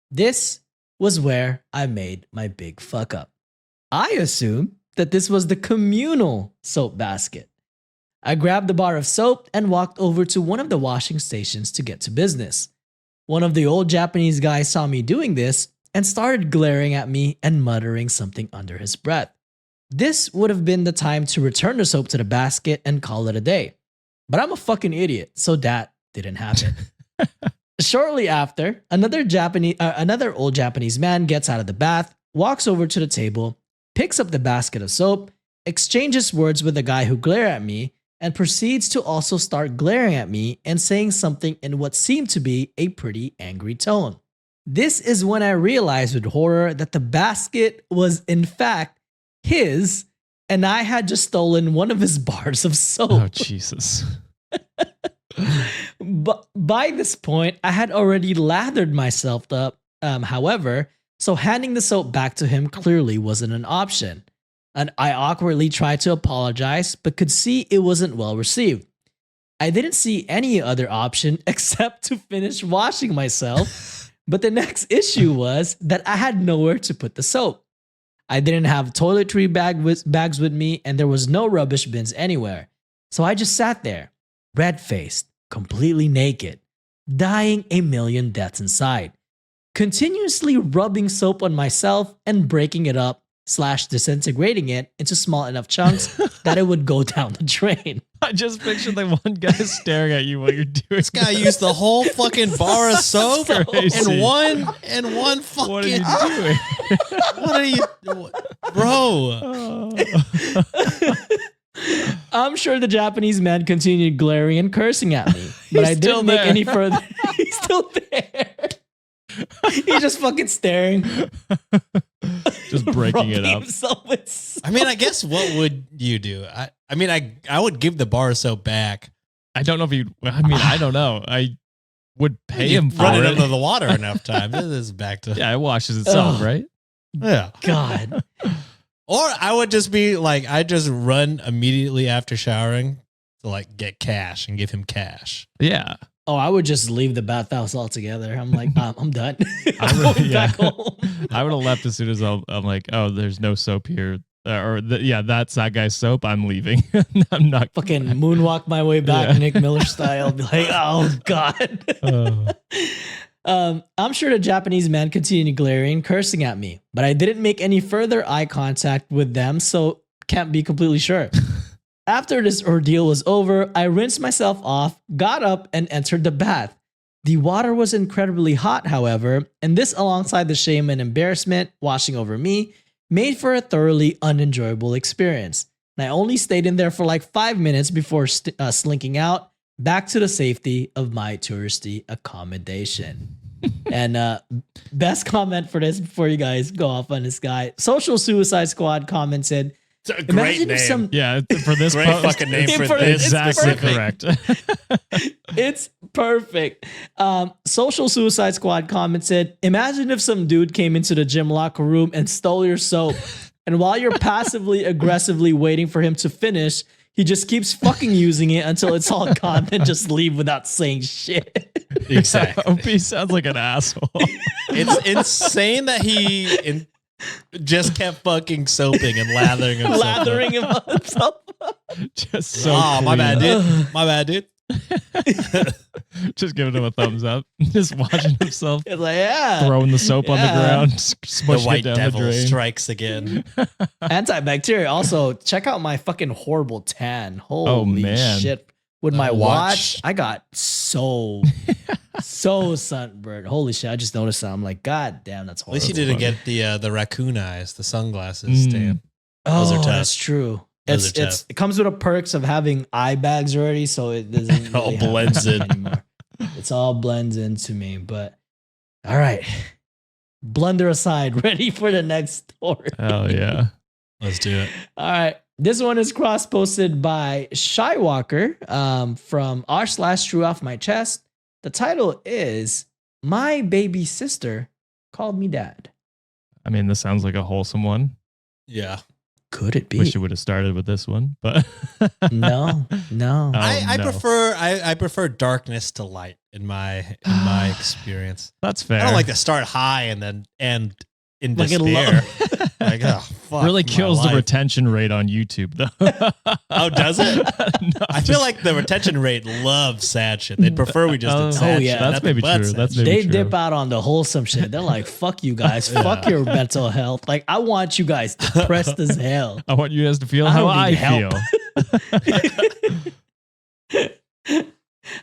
This was where I made my big fuck up. I assumed that this was the communal soap basket. I grabbed the bar of soap and walked over to one of the washing stations to get to business. One of the old Japanese guys saw me doing this and started glaring at me and muttering something under his breath. This would have been the time to return the soap to the basket and call it a day. But I'm a fucking idiot, so that didn't happen. Shortly after, another old Japanese man gets out of the bath, walks over to the table, picks up the basket of soap, exchanges words with the guy who glared at me, and proceeds to also start glaring at me and saying something in what seemed to be a pretty angry tone. This is when I realized with horror that the basket was in fact his, and I had just stolen one of his bars of soap. Oh, Jesus. But by this point, I had already lathered myself up, however, so handing the soap back to him clearly wasn't an option. and I awkwardly tried to apologize, but could see it wasn't well received. I didn't see any other option except to finish washing myself, but the next issue was that I had nowhere to put the soap. I didn't have toiletry bags with me, and there was no rubbish bins anywhere. So I just sat there, red-faced, completely naked, dying a million deaths inside, continuously rubbing soap on myself and breaking it up / disintegrating it into small enough chunks that it would go down the drain. I just pictured the one guy staring at you while you're doing This guy used the whole fucking bar of soap crazy. and one fucking. What are you doing? What are you, bro? Oh. I'm sure the Japanese man continued glaring and cursing at me, but I still didn't make there. any further. He's still there. He's just fucking staring. Just breaking it rubbing up. himself with soap. I mean, I guess what would you do? I mean, I would give the bar of soap back. I don't know if you. I mean, I don't know. I would pay You him for run it it. under the water enough time. This is back to Yeah, it washes itself, Ugh. right? yeah. God. Or I would just be like, I just run immediately after showering to like get cash and give him cash. Yeah. Oh, I would just leave the bathhouse altogether. I'm like, I'm done. I I'm would- going yeah. back home. I would have left as soon as I'm like, oh, there's no soap here. That's that guy's soap. I'm leaving. I'm not Fucking moonwalk my way back, Yeah. Nick Miller style. Be like, oh God. I'm sure the Japanese man continued glaring, cursing at me, but I didn't make any further eye contact with them, so can't be completely sure. After this ordeal was over, I rinsed myself off, got up, and entered the bath. The water was incredibly hot, however, and this, alongside the shame and embarrassment washing over me, made for a thoroughly unenjoyable experience. And I only stayed in there for like 5 minutes before slinking out back to the safety of my touristy accommodation. And best comment for this before you guys go off on this guy. Social Suicide Squad commented, It's a imagine if some Yeah, for this Great post, fucking name for For- this. it's exactly perfect. correct. It's perfect. Social Suicide Squad commented, imagine if some dude came into the gym locker room and stole your soap. And while you're passively aggressively waiting for him to finish, he just keeps fucking using it until it's all gone and just leave without saying shit. Exactly. OP sounds like an asshole. It's insane that he just kept fucking soaping and lathering himself. Lathering himself. Just so Oh, my bad, clean. dude. My bad, dude. Just giving him a thumbs up. Just watching himself It's like, yeah. throwing the soap on the Yeah. ground, The smushing it white down devil the drain. strikes again. Antibacterial. Also, check out my fucking horrible tan. Holy man. shit. With my watch. watch, I got so sunburned. Holy shit. I just noticed that. I'm like, God damn, that's At horrible. least you didn't get the raccoon eyes, the sunglasses stamp. Oh, Those are tough. that's true. Those It's are tough. it comes with the perks of having eye bags already, so it doesn't All really have blends to in. anymore. It's all blends into me. But all right, blunder aside, ready for the next story. Hell yeah. Let's do it. All right, this one is cross posted by Shywalker from r/True Off My Chest. The title is "My Baby Sister Called Me Dad." I mean, this sounds like a wholesome one. Yeah. Could it be? Wish you would have started with this one, but No. Oh, I no. prefer darkness to light in my experience. That's fair. I don't like to start high and then end in Like in despair. Like, oh, fuck really my kills the life. retention rate on YouTube, though. Oh, does it? No, I feel like the retention rate loves sad shit. They'd prefer we just Oh, did sad yeah. shit. that's nothing maybe but true. sad That's shit. maybe They true. dip out on the wholesome shit. They're like, fuck you guys. Fuck your mental health. Like, I want you guys depressed as hell. I want you guys to feel I how don't I need help. feel.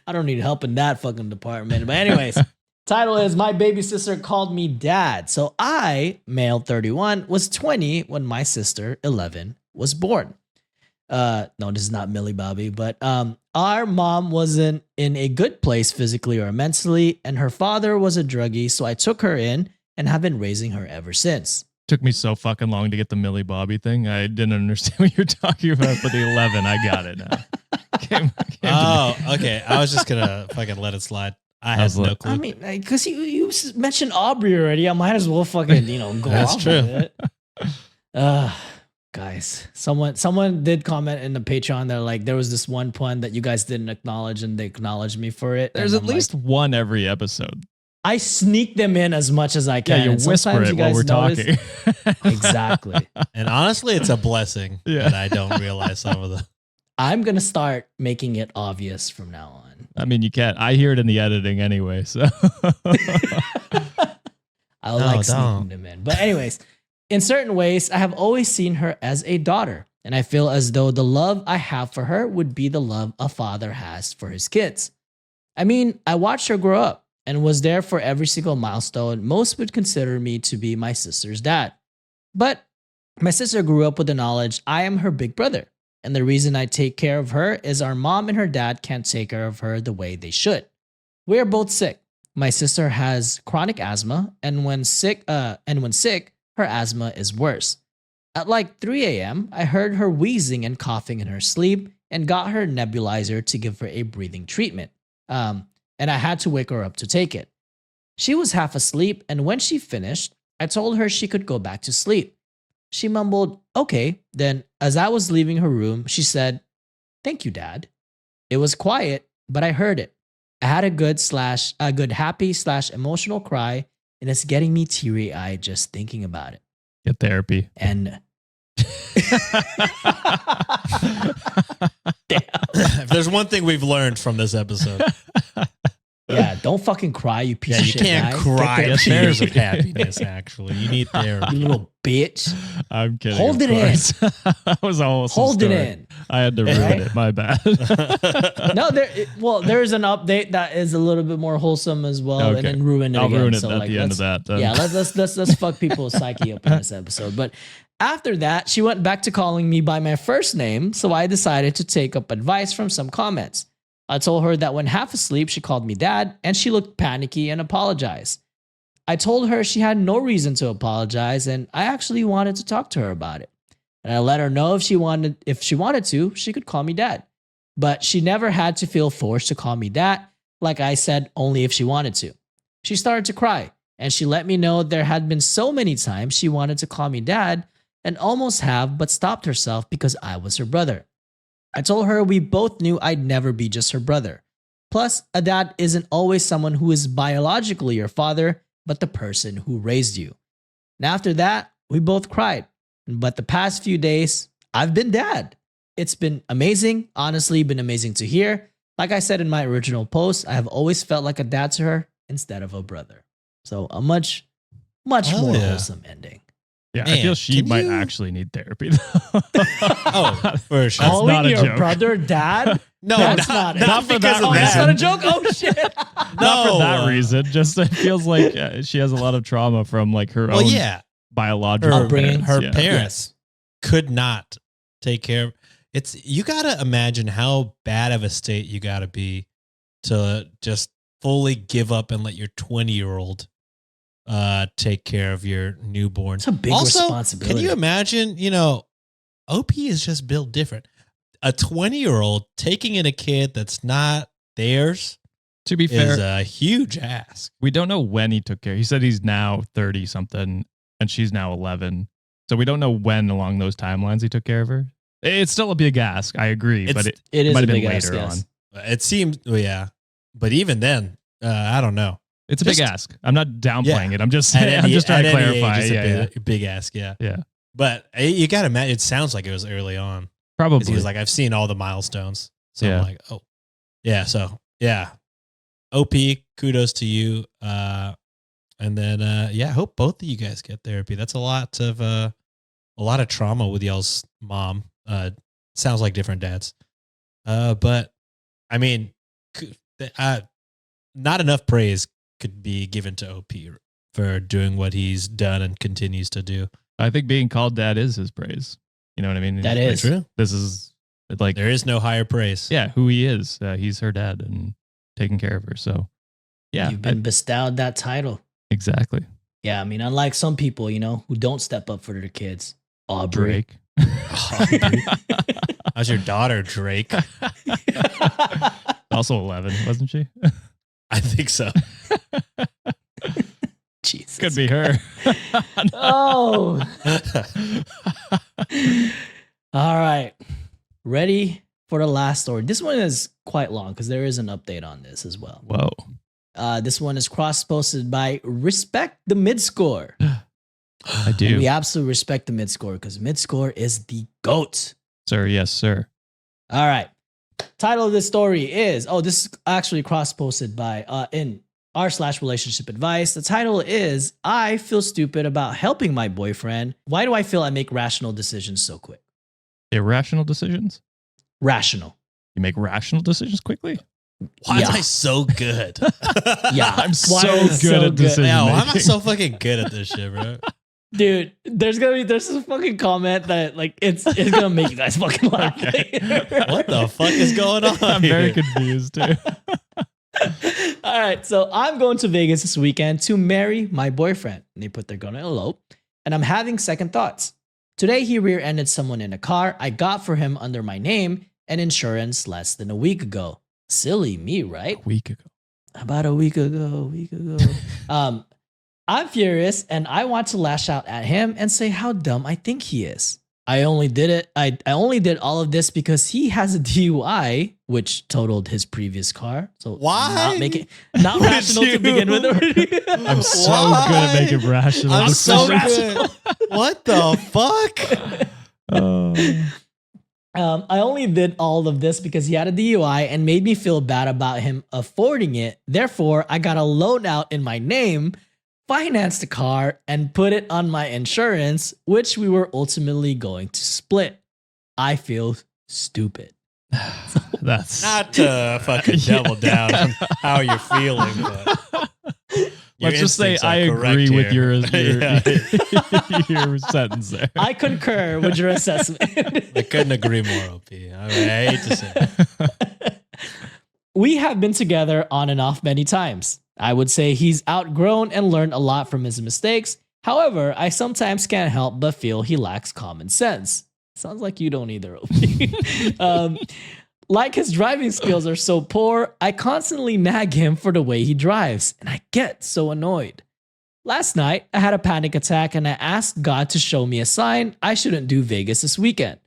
I don't need help in that fucking department. But anyways, title is My Baby Sister Called Me Dad. So I, male 31, was 20 when my sister, 11, was born. No, this is not Millie Bobby, but our mom wasn't in a good place physically or mentally, and her father was a druggie, so I took her in and have been raising her ever since. Took me so fucking long to get the Millie Bobby thing. I didn't understand what you're talking about, but the 11, I got it now. Came to Oh, me. okay. I was just gonna fucking let it slide. I I had was no like- clue. I mean, because you mentioned Aubrey already, I might as well fucking, go That's off true. with it. Guys, someone did comment in the Patreon that like there was this one pun that you guys didn't acknowledge and they acknowledged me for it. There's And at I'm least like, one every episode. I sneak them in as much as I can. Yeah, you and whisper sometimes it you while guys we're notice- talking. Exactly. And honestly, it's a blessing Yeah. that I don't realize some of the. I'm gonna start making it obvious from now on. I mean, you can't. I hear it in the editing anyway. So I No, like sneaking don't. them in. But anyways, in certain ways, I have always seen her as a daughter, and I feel as though the love I have for her would be the love a father has for his kids. I mean, I watched her grow up and was there for every single milestone. Most would consider me to be my sister's dad. But my sister grew up with the knowledge I am her big brother. And the reason I take care of her is our mom and her dad can't take care of her the way they should. We are both sick. My sister has chronic asthma, and when sick, her asthma is worse. At like 3 a.m., I heard her wheezing and coughing in her sleep and got her nebulizer to give her a breathing treatment. And I had to wake her up to take it. She was half asleep, and when she finished, I told her she could go back to sleep. She mumbled, okay. Then, as I was leaving her room, she said, "Thank you, Dad." It was quiet, but I heard it. I had a good happy / emotional cry, and it's getting me teary-eyed just thinking about it. get therapy. And If there's one thing we've learned from this episode, yeah, don't fucking cry, you piece yeah, of you shit can't guy. cry Get tears of therapy. happiness. Actually, you need therapy. You little bitch. I'm kidding. Hold of it in. course. That was almost Hold a it story. in. I had to ruin Right? it. My bad. No, there's an update that is a little bit more wholesome as well, and Okay. then ruin it I'll again. ruin it So, at like, the end of let's- that. Then. Yeah, let's fuck people's psyche up in this episode. But after that, she went back to calling me by my first name, so I decided to take up advice from some comments. I told her that when half asleep, she called me dad, and she looked panicky and apologized. I told her she had no reason to apologize, and I actually wanted to talk to her about it. And I let her know if she wanted to, she could call me dad. But she never had to feel forced to call me that. Like I said, only if she wanted to. She started to cry, and she let me know there had been so many times she wanted to call me dad and almost have, but stopped herself because I was her brother. I told her we both knew I'd never be just her brother. Plus, a dad isn't always someone who is biologically your father, but the person who raised you. And after that, we both cried. But the past few days, I've been dad. It's been amazing, honestly, been amazing to hear. Like I said in my original post, I have always felt like a dad to her instead of a brother. So a much Hell more yeah. wholesome ending. Yeah, I Man, feel she can might you- actually need therapy. Though. Oh, for sure. That's not Calling a your joke. brother dad? No, That's not it. not for because that of Oh, that's reason. not a joke? Oh, shit. Not for No, that reason. Just it feels like she has a lot of trauma from like her Well, own yeah, biological Upbringing. parents. her Yeah. parents could not take care of. It's you got to imagine how bad of a state you got to be to just fully give up and let your 20-year-old take care of your newborn. It's a big Also, responsibility. can you imagine? OP is just built different. A 20-year-old taking in a kid that's not theirs To be is fair, a huge ask. we don't know when he took care. He said he's now 30 something and she's now 11. So we don't know when along those timelines he took care of her. It's still a big ask. I agree, but It's- it It is might a have been big ask, later yes. on. It seems, well, yeah, but even then, I don't know. It's a big Just- ask. I'm not downplaying Yeah. it. I'm just At saying, I'm any- just trying at to any clarify. age, it's Yeah, a big ask, yeah. yeah. But you got to imagine, it sounds like it was early on. Because Probably. he was like, I've seen all the milestones. So Yeah. I'm like, oh, yeah. So, yeah. OP, kudos to you. And then, yeah, I hope both of you guys get therapy. That's a lot of trauma with y'all's mom. Sounds like different dads. But I mean, not enough praise could be given to OP for doing what he's done and continues to do. I think being called dad is his praise. You know what I mean? That Like, is. True. This is like, There is no higher praise. yeah, who he is. He's her dad and taking care of her. So, yeah, You've been bestowed that title. exactly. Yeah, I mean, unlike some people, who don't step up for their kids. Aubrey. Drake. How's your daughter, Drake? Also 11, wasn't she? I think so. Jesus. Could be her. Oh. All right. Ready for the last story. This one is quite long because there is an update on this as well. Whoa. This one is cross-posted by Respect the Mid-Score. I do. We absolutely respect the Mid-Score because Mid-Score is the GOAT. Sir, yes, sir. All right. Title of this story is, this is actually cross-posted by in r/relationship advice. The title is, I feel stupid about helping my boyfriend. Why do I feel I make rational decisions so quick? Irrational decisions? Rational. You make rational decisions quickly? Why am Yeah. I so good? Yeah. I'm Why so are you good so at decision Yeah, why am I making. so fucking good at this shit, bro? Dude, there's a fucking comment that like it's gonna make you guys fucking laugh. What the fuck is going on? I'm very here? confused too. All right, so I'm going to Vegas this weekend to marry my boyfriend. And they put they're gonna elope, and I'm having second thoughts. Today he rear-ended someone in a car I got for him under my name and insurance less than a week ago. Silly me, right? A week ago. About a week ago. I'm furious and I want to lash out at him and say how dumb I think he is. I only did all of this because he has a DUI, which totaled his previous car. So Why? not Would rational to you? begin with. I'm so Why? good at making rational I'm so decisions. good. What the fuck? Oh. I only did all of this because he had a DUI and made me feel bad about him affording it. Therefore, I got a loan out in my name, financed the car, and put it on my insurance, which we were ultimately going to split. I feel stupid. That's Not to fucking double down on how you're feeling, but your let's just say instincts are I correct agree with here. your your sentence there. I concur with your assessment. I couldn't agree more, OP. I hate to say it. We have been together on and off many times. I would say he's outgrown and learned a lot from his mistakes. However, I sometimes can't help but feel he lacks common sense. Sounds like you don't either, OP. Like his driving skills are so poor, I constantly nag him for the way he drives, and I get so annoyed. Last night, I had a panic attack and I asked God to show me a sign I shouldn't do Vegas this weekend.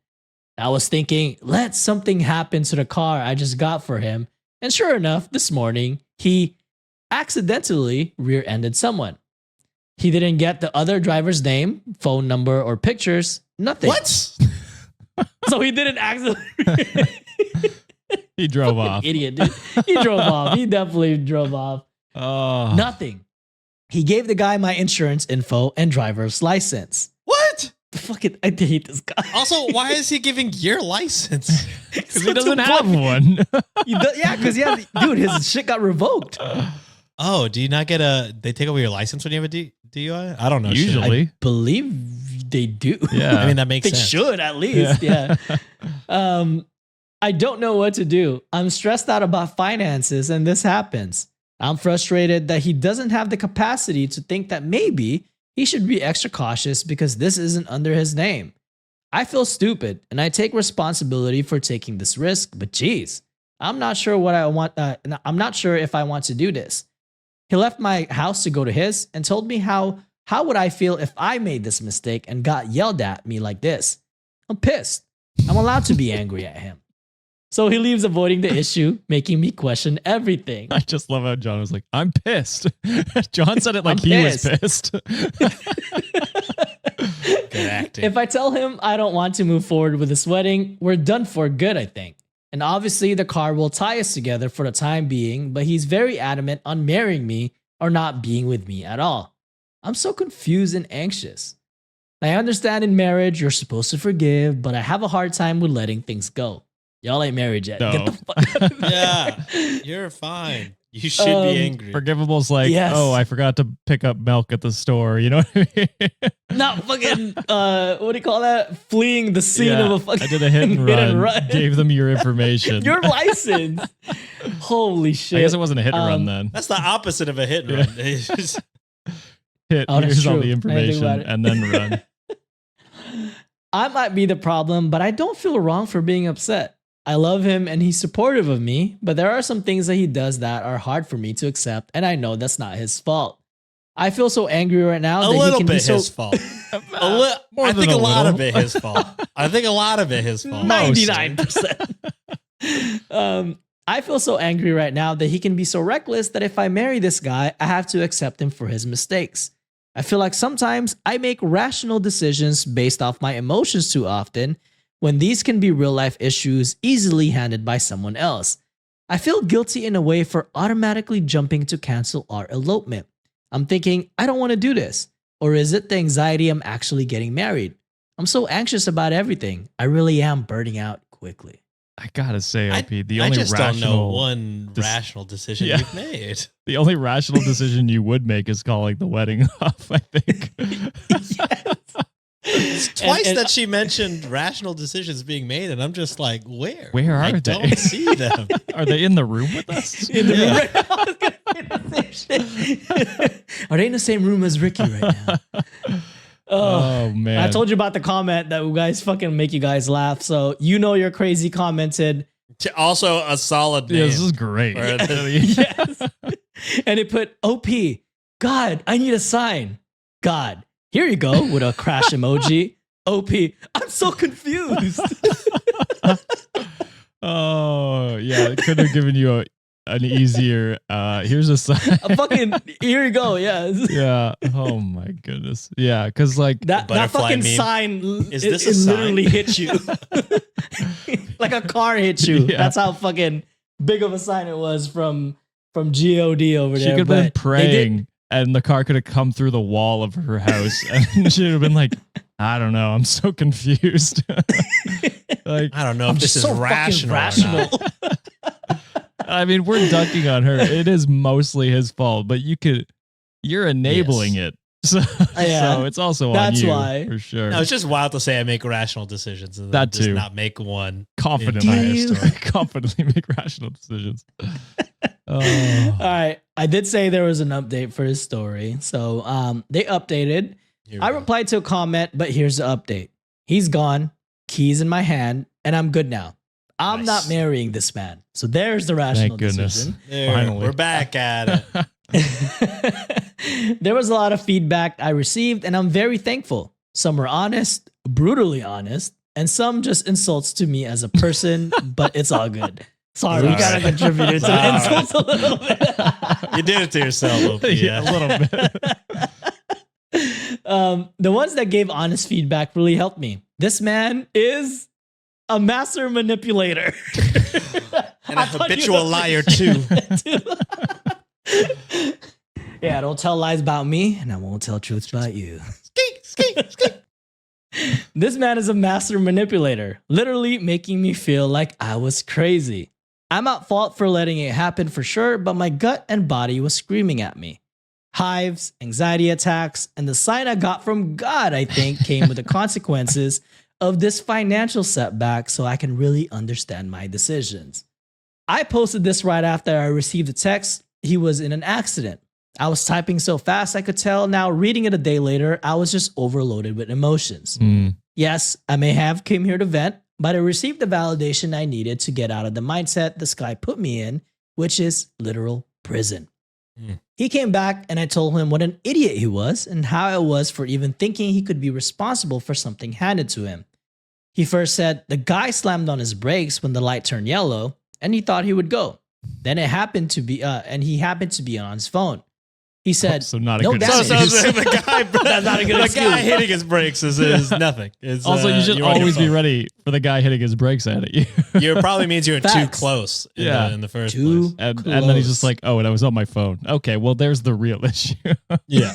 I was thinking, let something happen to the car I just got for him, and sure enough, this morning, he accidentally rear-ended someone. He didn't get the other driver's name, phone number, or pictures. Nothing. What? So he didn't accidentally. He drove off. Idiot, dude. He drove off. He definitely drove off. Oh. Nothing. He gave the guy my insurance info and driver's license. What? Fucking, I hate this guy. Also, why is he giving your license? Because he doesn't have one. Yeah, because dude, his shit got revoked. Oh, do you not get they take away your license when you have a DUI? I don't know. shit. Usually. Believe they do. Yeah. I mean, that makes They sense. should at least. Yeah. I don't know what to do. I'm stressed out about finances and this happens. I'm frustrated that he doesn't have the capacity to think that maybe he should be extra cautious because this isn't under his name. I feel stupid and I take responsibility for taking this risk, but geez, I'm not sure what I want. I'm not sure if I want to do this. He left my house to go to his and told me how would I feel if I made this mistake and got yelled at me like this. I'm pissed. I'm allowed to be angry at him. So he leaves avoiding the issue, making me question everything. I just love how John was like, I'm pissed. John said it like I'm he was pissed. pissed. Good acting. If I tell him I don't want to move forward with this wedding, we're done for good, I think. And obviously the car will tie us together for the time being, but he's very adamant on marrying me or not being with me at all. I'm so confused and anxious. I understand in marriage you're supposed to forgive, but I have a hard time with letting things go. Y'all ain't married yet. No. Get the fuck out of there. Yeah, you're fine. You should be angry. Forgivable's like, Yes. oh, I forgot to pick up milk at the store. You know what I mean? Not fucking, what do you call that? Fleeing the scene Yeah, of a fucking I did a hit and run. Gave them your information. your license. Holy shit. I guess it wasn't a hit and run then. That's the opposite of a hit and run. It's just- Hit, Oh, that's here's all true. the I didn't think information, about it. and then run. I might be the problem, but I don't feel wrong for being upset. I love him and he's supportive of me, but there are some things that he does that are hard for me to accept, and I know that's not his fault. I feel so angry right now. A that little he can bit be so his fault. I think a lot of it his fault. I think a lot of it his fault. 99%. I feel so angry right now that he can be so reckless that if I marry this guy, I have to accept him for his mistakes. I feel like sometimes I make rational decisions based off my emotions too often, when these can be real life issues easily handled by someone else. I feel guilty in a way for automatically jumping to cancel our elopement. I'm thinking, I don't want to do this. Or is it the anxiety I'm actually getting married? I'm so anxious about everything. I really am burning out quickly. I gotta say, OP, the I only just rational, don't know one rational decision Yeah. you've made. the only rational decision you would make is calling the wedding off. I think. It's twice that she mentioned rational decisions being made, and I'm just like, where? Where are I they? don't see them. Are they in the room with us? In the room right now. I was gonna say the same shit. Are they in the same room as Ricky right now? Oh man! I told you about the comment that you guys fucking make you guys laugh. So you know you're crazy commented. Also, a solid name. Yeah, this is great. Yes. And it put OP. God, I need a sign. God, here you go with a crash emoji. OP. I'm so confused. Oh yeah, it could have given you an easier. Here's a sign. A fucking here you go. Yeah. Yeah. Oh my goodness. Yeah, because like That butterfly fucking meme. sign Is it, this a it sign? literally hit you. Like a car hit you. Yeah. That's how fucking big of a sign it was from God over she there. could have been but they did- praying, and the car could have come through the wall of her house, and she'd have been like, "I don't know. I'm so confused." Like, I don't know I'm if this just is so fucking rational. Or not. I mean, we're dunking on her. It is mostly his fault, but you're enabling it. So, Yeah. so it's also That's on you why. for sure. No, it's just wild to say I make rational decisions and then That just too. not make one. confidently, Do you? confidently make rational decisions. All Oh, right. I did say there was an update for his story. So they updated. Here we I go. replied to a comment, but here's the update. He's gone, keys in my hand, and I'm good now. I'm Nice. not marrying this man. So there's the rational thank goodness. decision. There, Finally. we're back at it. There was a lot of feedback I received, and I'm very thankful. Some were honest, brutally honest, and some just insults to me as a person, but it's all good. Sorry, we All gotta right. contribute to the All right. insults a little bit. You did it to yourself, Opie. yeah, a little bit. The ones that gave honest feedback really helped me. This man is a master manipulator. And a I thought you habitual would liar, appreciate that too. Yeah, don't tell lies about me, and I won't tell truths about you. This man is a master manipulator, literally making me feel like I was crazy. I'm at fault for letting it happen for sure, but my gut and body was screaming at me. Hives, anxiety attacks, and the sign I got from God, I think, came with the consequences of this financial setback so I can really understand my decisions. I posted this right after I received a text. He was in an accident. I was typing so fast I could tell. Now, reading it a day later, I was just overloaded with emotions. Mm. Yes, I may have came here to vent, but I received the validation I needed to get out of the mindset this guy put me in, which is literal prison. Mm. He came back and I told him what an idiot he was and how it was for even thinking he could be responsible for something handed to him. He first said the guy slammed on his brakes when the light turned yellow and he thought he would go. Then it happened to be, and he happened to be on his phone. He said, So not a no good damage. So the guy, That's not a good the excuse. guy hitting his brakes is nothing. It's, Also, you should you're on your always be phone. ready for the guy hitting his brakes at you. You probably means you're too Facts. close in, Yeah. in the first Too place. and then he's just close. like, "Oh, and I was on my phone." Okay, well, there's the real issue. Yeah.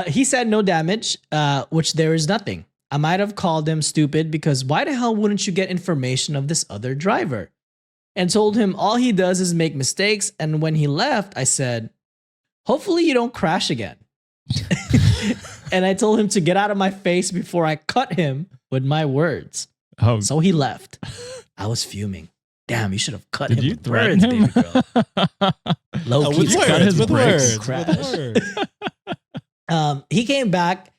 He said no damage, which there is nothing. I might have called him stupid because why the hell wouldn't you get information of this other driver? And told him all he does is make mistakes. And when he left, I said, hopefully you don't crash again. And I told him to get out of my face before I cut him with my words. Oh, So he left. I was fuming. Damn, you should have cut did him you with threaten words, him? baby girl. Low key. With cut words, his with brakes. words, Crash. with words. He came back,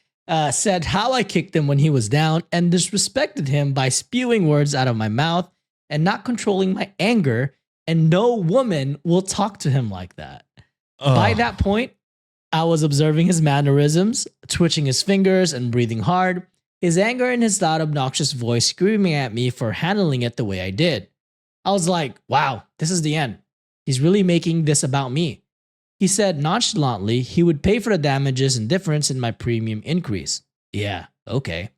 said how I kicked him when he was down, and disrespected him by spewing words out of my mouth and not controlling my anger. And no woman will talk to him like that. By that point, I was observing his mannerisms, twitching his fingers and breathing hard, his anger and his loud, obnoxious voice screaming at me for handling it the way I did. I was like, wow, this is the end. He's really making this about me. He said nonchalantly he would pay for the damages and difference in my premium increase. Yeah, okay.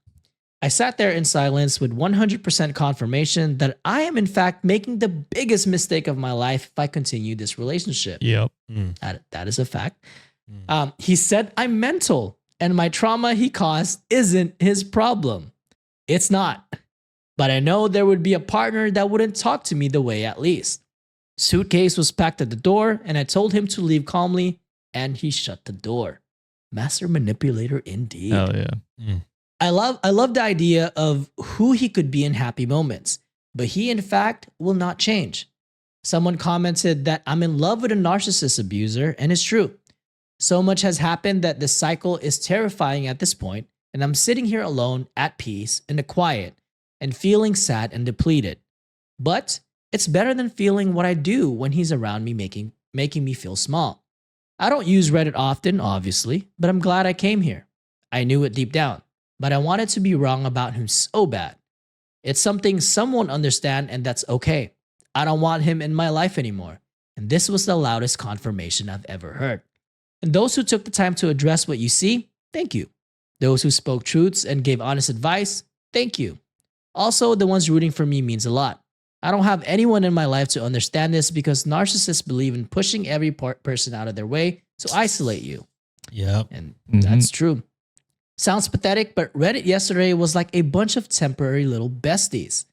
I sat there in silence with 100% confirmation that I am in fact making the biggest mistake of my life if I continue this relationship. Yep. That is a fact. He said I'm mental and my trauma he caused isn't his problem. It's not. But I know there would be a partner that wouldn't talk to me the way at least. Suitcase was packed at the door and I told him to leave calmly and he shut the door. Master manipulator indeed. Hell yeah. I love the idea of who he could be in happy moments, but he in fact will not change. Someone commented that I'm in love with a narcissist abuser, and it's true. So much has happened that this cycle is terrifying at this point, and I'm sitting here alone, at peace, in the quiet, and feeling sad and depleted. But it's better than feeling what I do when he's around me making me feel small. I don't use Reddit often, obviously, but I'm glad I came here. I knew it deep down, but I wanted to be wrong about him so bad. It's something some won't understand, and that's okay. I don't want him in my life anymore. And this was the loudest confirmation I've ever heard. And those who took the time to address what you see, thank you. Those who spoke truths and gave honest advice, thank you. Also, the ones rooting for me means a lot. I don't have anyone in my life to understand this because narcissists believe in pushing every person out of their way to isolate you. Yep. And that's true. Sounds pathetic, but Reddit yesterday was like a bunch of temporary little besties.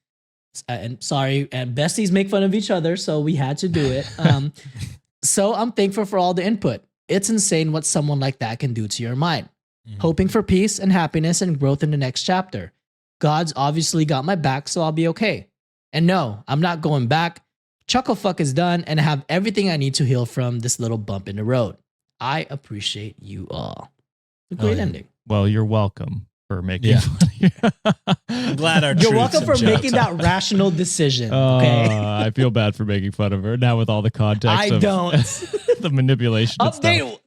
And besties make fun of each other, so we had to do it. So I'm thankful for all the input. It's insane what someone like that can do to your mind. Hoping for peace and happiness and growth in the next chapter. God's obviously got my back, so I'll be okay. And no, I'm not going back. Chucklefuck is done, and I have everything I need to heal from this little bump in the road. I appreciate you all. A great ending. Well, you're welcome for making fun. I'm glad our You're truths welcome and for jokes making are- that rational decision. Okay. I feel bad for making fun of her now with all the context. I of don't. the manipulation. And stuff. Update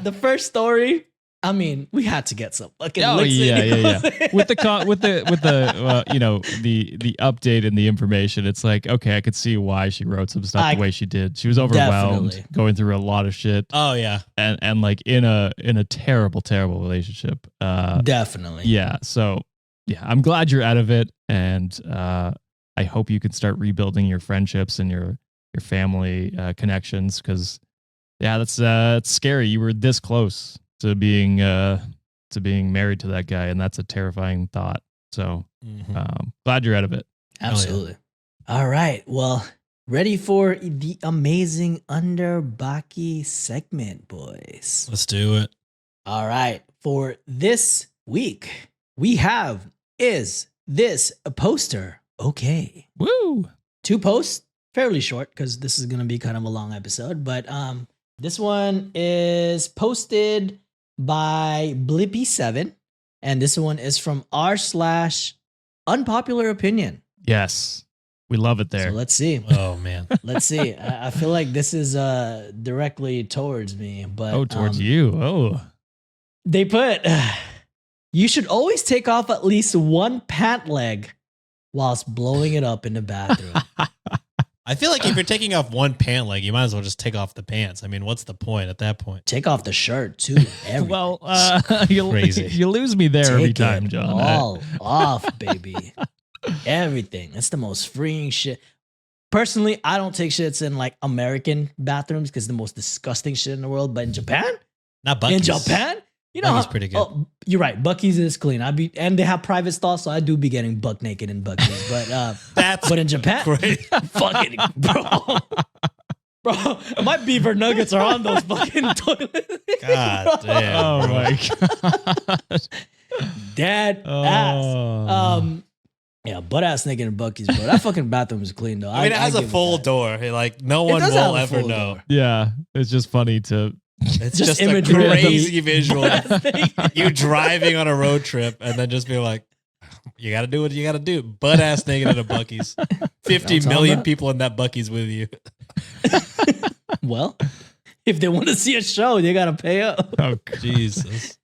the first story. I mean, we had to get some fucking. Oh licks in, yeah, you know yeah, what I'm yeah. saying? With the the update and the information, it's like okay, I could see why she wrote some stuff the way she did. She was overwhelmed, Definitely. going through a lot of shit, Oh yeah. and like in a terrible relationship. Definitely. Yeah. So yeah, I'm glad you're out of it, and I hope you can start rebuilding your friendships and your family connections because yeah, that's scary. You were this close to being married to that guy, and that's a terrifying thought. So glad you're out of it. Absolutely. All right. Well, ready for the amazing Under Baki segment, boys. Let's do it. All right. For this week, we have Is This a Poster? Okay. Woo! 2 posts, fairly short because this is going to be kind of a long episode, but this one is posted by Blippy7, and this one is from r/unpopular opinion. Yes, we love it there. So let's see. Oh man. Let's see. I feel like this is directly towards me, but towards you. Oh, they put you should always take off at least one pant leg whilst blowing it up in the bathroom. I feel like if you're taking off one pant leg, you might as well just take off the pants. I mean, what's the point at that point? Take off the shirt too. well, Crazy. you lose me there every Take time, it John. all off, baby. Everything. That's the most freeing shit. Personally, I don't take shits in like American bathrooms because the most disgusting shit in the world. But in Japan, Not Bucky's. in Japan, you know, Bucky's pretty good. Oh, you're right. Bucky's is clean. And they have private stalls, so I do be getting buck naked in Bucky's. But That's in Japan, great. fucking bro. Bro, my beaver nuggets are on those fucking toilets. God damn. Oh bro. my god. Dead Oh. ass. Yeah, butt ass naked in Bucky's, bro. That fucking bathroom is clean though. I mean, it has a give full that. door. Like no one does will have a ever full know. door. Yeah, it's just funny to. It's Just just a imagery of the- crazy visual. Butt-ass naked. You driving on a road trip and then just be like, you got to do what you got to do. Butt ass naked at a Bucky's. 50 That's all million that. people in that Bucky's with you. Well, if they want to see a show, they gotta pay up. Oh, Jesus.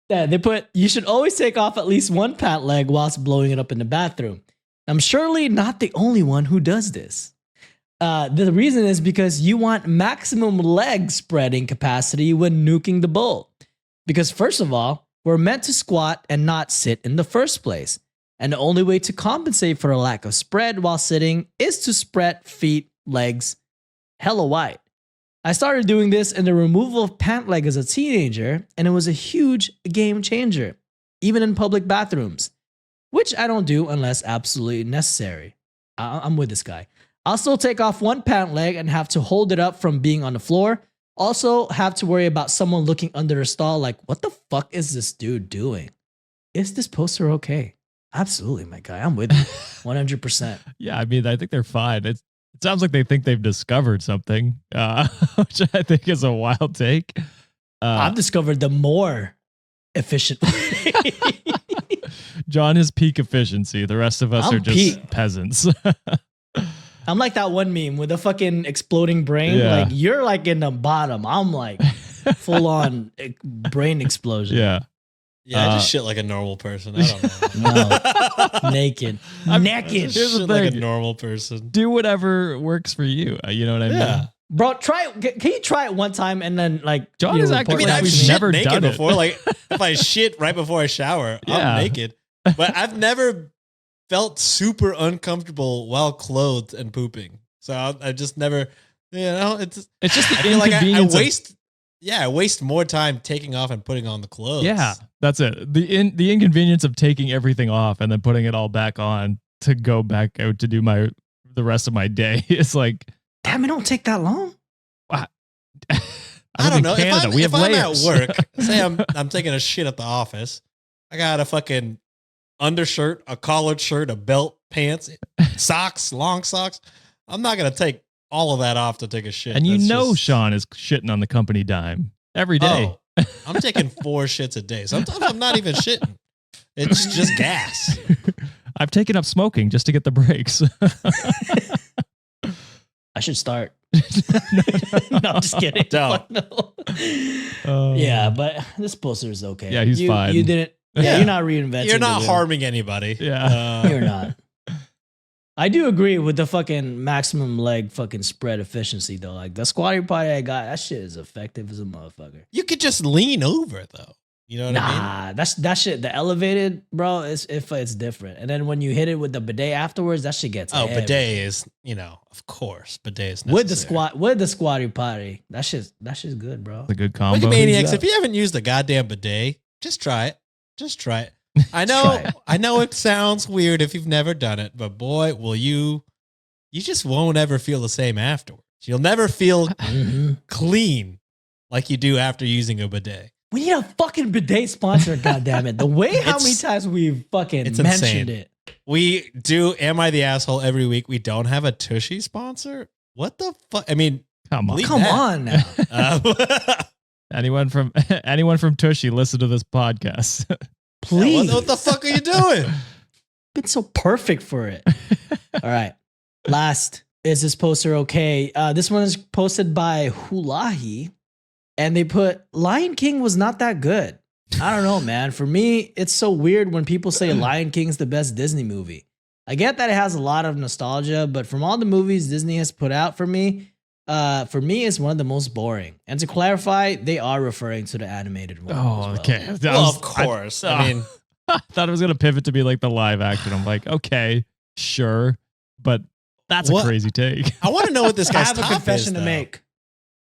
Yeah, they put you should always take off at least one pant leg whilst blowing it up in the bathroom. I'm surely not the only one who does this. The reason is because you want maximum leg spreading capacity when nuking the bowl. Because first of all, we're meant to squat and not sit in the first place. And the only way to compensate for a lack of spread while sitting is to spread feet, legs, hella wide. I started doing this in the removal of pant leg as a teenager, and it was a huge game changer, even in public bathrooms, which I don't do unless absolutely necessary. I'm with this guy. I'll still take off one pant leg and have to hold it up from being on the floor. Also have to worry about someone looking under the stall like, what the fuck is this dude doing? Is this poster okay? Absolutely, my guy. I'm with you 100%. Yeah, I mean, I think they're fine. It sounds like they think they've discovered something, which I think is a wild take. I've discovered the more efficient way. John is peak efficiency. The rest of us I'm are just peak. peasants. I'm like that one meme with a fucking exploding brain. Yeah. Like you're like in the bottom. I'm like full on brain explosion. Yeah. Yeah, I just shit like a normal person. I don't know. No. Naked. I'm- Naked. Here's the Shit like a thing. normal person. Do whatever works for you. You know what I mean? Yeah. Bro, try it. Can you try it one time and then like John is actually- I mean, Like, I've we've shit never naked done it. before. Like, if I shit right before I shower, Yeah. I'm naked. But I've never felt super uncomfortable while clothed and pooping. So I just never, it's just the I feel like I inconvenience of- waste. Yeah, I waste more time taking off and putting on the clothes. Yeah, that's it. The inconvenience of taking everything off and then putting it all back on to go back out to do the rest of my day. It's like, damn, it don't take that long. I live don't in know. Canada. We If have I'm layers. at work, say I'm taking a shit at the office, I got a fucking undershirt, a collared shirt, a belt, pants, socks, long socks. I'm not gonna take all of that off to take a shit. And you That's know just- Sean is shitting on the company dime every day. Oh, I'm taking 4 shits a day. Sometimes I'm not even shitting. It's just gas. I've taken up smoking just to get the breaks. I should start. No, I'm just kidding. Don't. No. Oh. Yeah, but this poster is okay. Yeah, he's fine. You didn't. Yeah, Yeah. you're not reinventing. You're not the wheel. harming anybody. Yeah. You're not. I do agree with the fucking maximum leg fucking spread efficiency though. Like the squatty potty I got, that shit is effective as a motherfucker. You could just lean over though. You know what I mean? Nah, that shit. The elevated, bro, it's different. And then when you hit it with the bidet afterwards, that shit gets Oh, heavy. bidet is, of course, bidet is with the necessary. with the squatty potty. That shit's good, bro. It's a good combo. Wikimaniacs, up. if you haven't used a goddamn bidet, just try it. Just try it. I Try know, it. I know it sounds weird if you've never done it, but boy, will you just won't ever feel the same afterwards. You'll never feel Mhm. clean like you do after using a bidet. We need a fucking bidet sponsor, goddammit. The way how many It's- times we've fucking it's mentioned insane. it. We do Am I the Asshole every week. We don't have a Tushy sponsor. What the fuck? I mean, Come on. Leave Come that. on now. Anyone from Tushy, listen to this podcast. Please. what the fuck are you doing? Been so perfect for it. All right. Last, is this poster okay? This one is posted by Hulahi, and they put Lion King was not that good. I don't know, man. For me, it's so weird when people say Lion King's the best Disney movie. I get that it has a lot of nostalgia, but from all the movies Disney has put out for me, it's one of the most boring. And to clarify, they are referring to the animated one. as Oh, well. okay. That Well, was- of course. I- I mean, I thought it was going to pivot to be like the live action. I'm like, okay, sure. But that's What? a crazy take. I want to know what this I guy's have a top confession is, to though. make.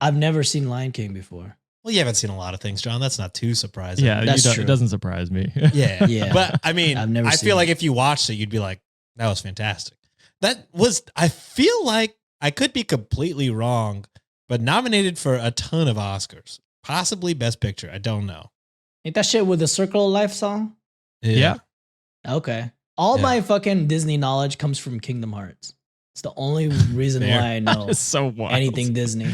I've never seen Lion King before. Well, you haven't seen a lot of things, John. That's not too surprising. Yeah, That's true. it doesn't surprise me. Yeah. Yeah. But I mean, I've never I seen feel like it. if you watched it, you'd be like, that was fantastic. I feel like I could be completely wrong, but nominated for a ton of Oscars. Possibly Best Picture. I don't know. Ain't that shit with the Circle of Life song? Yeah. Okay. All Yeah. my fucking Disney knowledge comes from Kingdom Hearts. It's the only reason Fair. why I know It's so wild. anything Disney.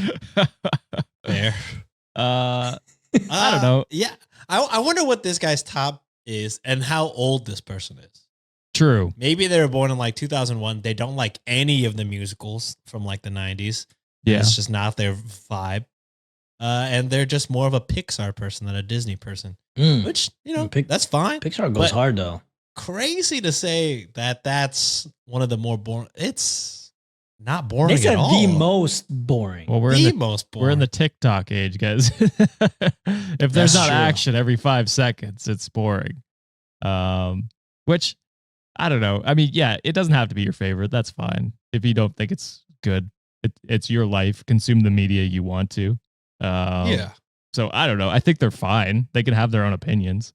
Fair. I don't know. Yeah. I wonder what this guy's top is and how old this person is. True. Maybe they were born in like 2001. They don't like any of the musicals from like the 90s. Yeah. It's just not their vibe. And they're just more of a Pixar person than a Disney person, which, you know, that's fine. Pixar goes hard though. Crazy to say that that's one of the more boring. It's not boring They said at all. the most boring. Well, we're the in the most boring. we're in the TikTok age, guys. If there's That's not true. action every 5 seconds, it's boring. Which I don't know. I mean, yeah, it doesn't have to be your favorite. That's fine. If you don't think it's good, it's your life. Consume the media you want to. Yeah. So I don't know. I think they're fine. They can have their own opinions.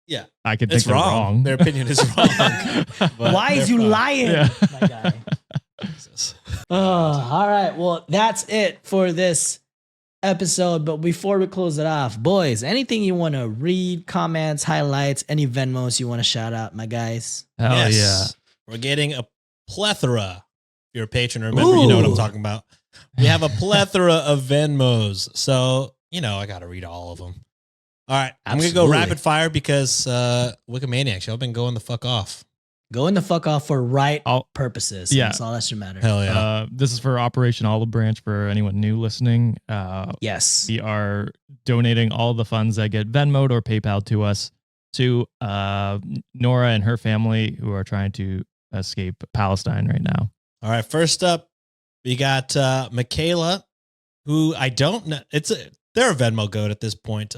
Yeah. I could It's think they're wrong. Their opinion is wrong. but Why is they're you fine. lying, Yeah. my guy? Jesus. All right. Well, that's it for this episode. But before we close it off, boys, anything you want to read, comments, highlights, any Venmos you want to shout out, my guys? Hell Yes. We're getting a plethora. If you're a patron, remember, you know what I'm Ooh. talking about. We have a plethora of Venmos. So, you know, I got to read all of them. All right. I'm going to go Absolutely. rapid fire because Wikimaniacs, y'all been going the fuck off. Going the fuck off for right I'll- purposes. Yeah. That's all that should matter. Hell yeah. This is for Operation Olive Branch for anyone new listening. Yes. We are donating all the funds that get Venmoed or PayPal to us to Nora and her family who are trying to escape Palestine right now. All right. First up, we got Michaela, who I don't know. They're a Venmo goat at this point.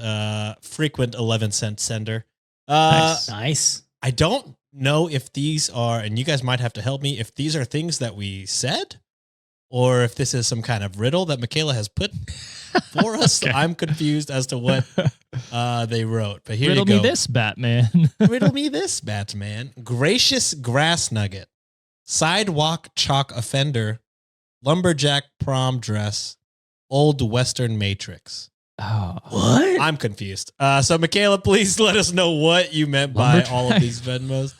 Frequent 11-cent sender. Nice. Nice. I don't know if these are, and you guys might have to help me, if these are things that we said or if this is some kind of riddle that Michaela has put for us. Okay. I'm confused as to what they wrote. But here Riddle you go. me this, Batman. Riddle me this, Batman. Gracious grass nugget. Sidewalk chalk offender. Lumberjack prom dress. Old Western Matrix. Oh. What? I'm confused. So Michaela, please let us know what you meant by Lumberjack. all of these Venmos.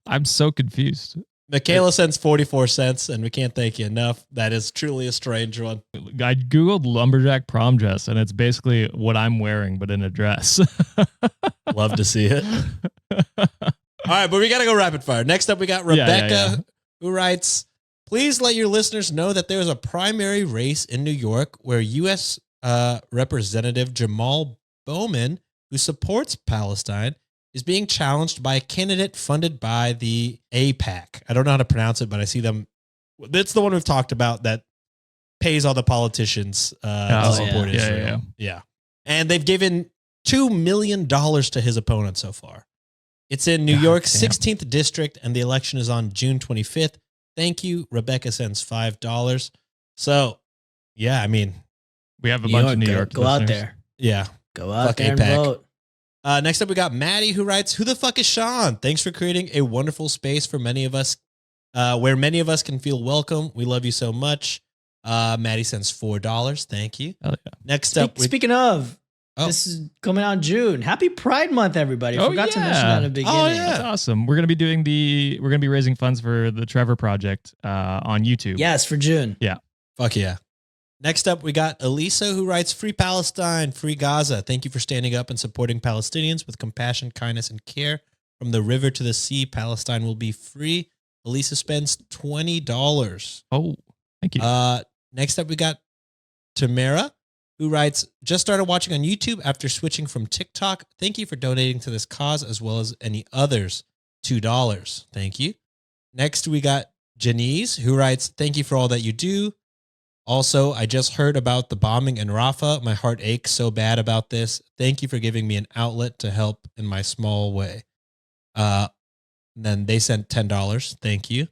I'm so confused. Michaela sends 44 cents, and we can't thank you enough. That is truly a strange one. I Googled lumberjack prom dress, and it's basically what I'm wearing, but in a dress. Love to see it. All right, but we got to go rapid fire. Next up, we got Rebecca, yeah. who writes, please let your listeners know that there is a primary race in New York where U.S. Representative Jamal Bowman, who supports Palestine, is being challenged by a candidate funded by the AIPAC. I don't know how to pronounce it, but I see them. That's the one we've talked about that pays all the politicians to Oh, support yeah. Israel. Yeah. And they've given $2 million to his opponent so far. It's in New God York's damn. 16th district, and the election is on June 25th. Thank you. Rebecca sends $5. So, yeah, I mean, We have a bunch of New go, York Go out listeners. there. yeah. Go out Fuck there and AIPAC. vote. Next up, we got Maddie, who writes, who the fuck is Sean? Thanks for creating a wonderful space for many of us, where many of us can feel welcome. We love you so much. Maddie sends $4. Thank you. Hell yeah. Next up, Speaking of, Oh. this is coming out in June. Happy Pride Month, everybody. Oh, Forgot to yeah. mention that in the beginning. Oh, yeah. That's awesome. We're gonna be raising funds for the Trevor Project on YouTube. Yes, for June. fuck yeah. Next up, we got Elisa, who writes, free Palestine, free Gaza. Thank you for standing up and supporting Palestinians with compassion, kindness, and care. From the river to the sea, Palestine will be free. Elisa spends $20. Oh, thank you. Next up, we got Tamara, who writes, just started watching on YouTube after switching from TikTok. Thank you for donating to this cause as well as any others. $2. Thank you. Next, we got Janice, who writes, thank you for all that you do. Also, I just heard about the bombing in Rafah. My heart aches so bad about this. Thank you for giving me an outlet to help in my small way. Then they sent $10. Thank you.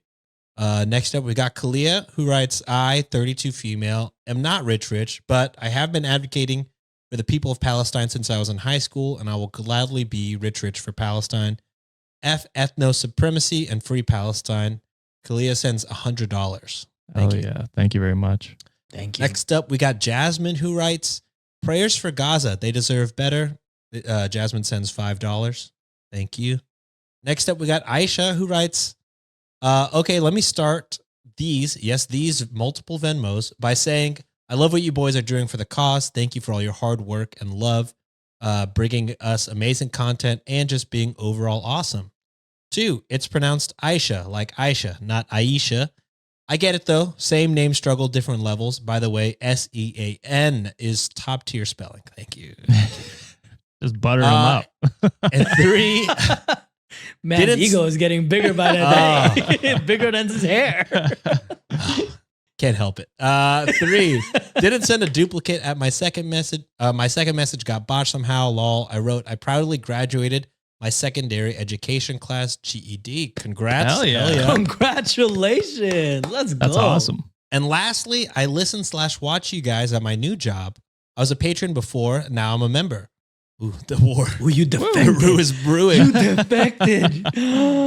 Next up, we got Kalia, who writes, I, 32 female, am not rich, but I have been advocating for the people of Palestine since I was in high school, and I will gladly be rich for Palestine. F ethno supremacy and free Palestine. Kalia sends $100. Thank you. Yeah. Thank you very much. Thank you. Next up, we got Jasmine, who writes, prayers for Gaza. They deserve better. Jasmine sends $5. Thank you. Next up, we got Aisha, who writes, okay, let me start these multiple Venmos by saying, I love what you boys are doing for the cause. Thank you for all your hard work and love, bringing us amazing content and just being overall awesome. 2, it's pronounced Aisha, like Aisha, not Aisha. I get it though. Same name struggle, different levels. By the way, SEAN is top tier spelling. Thank you. Just butter them up. And 3, Man's Didn't- ego is getting bigger by the day. Bigger than his hair. can't help it. 3, didn't send a duplicate at my second message. My second message got botched somehow. Lol. I wrote, I proudly graduated my secondary education class, GED. Congrats. Hell yeah. Congratulations. Let's go. That's awesome. And lastly, I listen/watch you guys at my new job. I was a patron before. Now I'm a member. Ooh, the war. Ooh, you The defected. brew is brewing. You defected.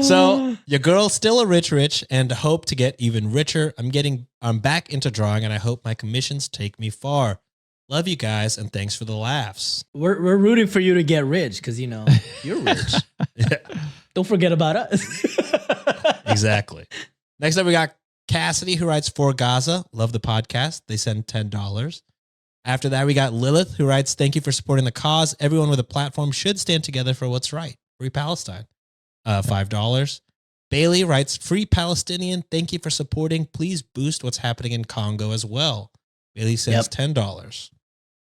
So your girl's still a rich and hope to get even richer. I'm back into drawing and I hope my commissions take me far. Love you guys and thanks for the laughs. we're rooting for you to get rich because, you're rich. Yeah, Don't forget about us. exactly. Next up, we got Cassidy who writes for Gaza. Love the podcast. They send $10. After that, we got Lilith who writes, thank you for supporting the cause. Everyone with a platform should stand together for what's right. Free Palestine. $5. Bailey writes, free Palestinian. Thank you for supporting. Please boost what's happening in Congo as well. Bailey sends $10.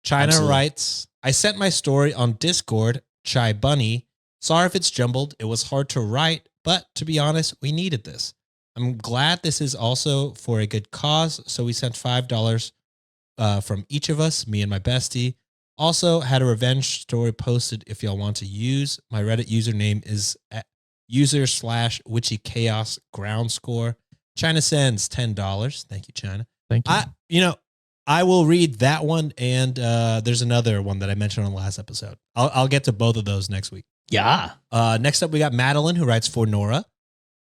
China Absolutely. writes, I sent my story on Discord, Chai Bunny. Sorry if it's jumbled. It was hard to write, but to be honest, we needed this. I'm glad this is also for a good cause. So we sent $5 from each of us, me and my bestie. Also had a revenge story posted if y'all want to use. My Reddit username is at user/witchy chaos ground score. China sends $10. Thank you, China. Thank you. I will read that one, and there's another one that I mentioned on the last episode. I'll get to both of those next week. Yeah. Next up, we got Madeline, who writes for Nora.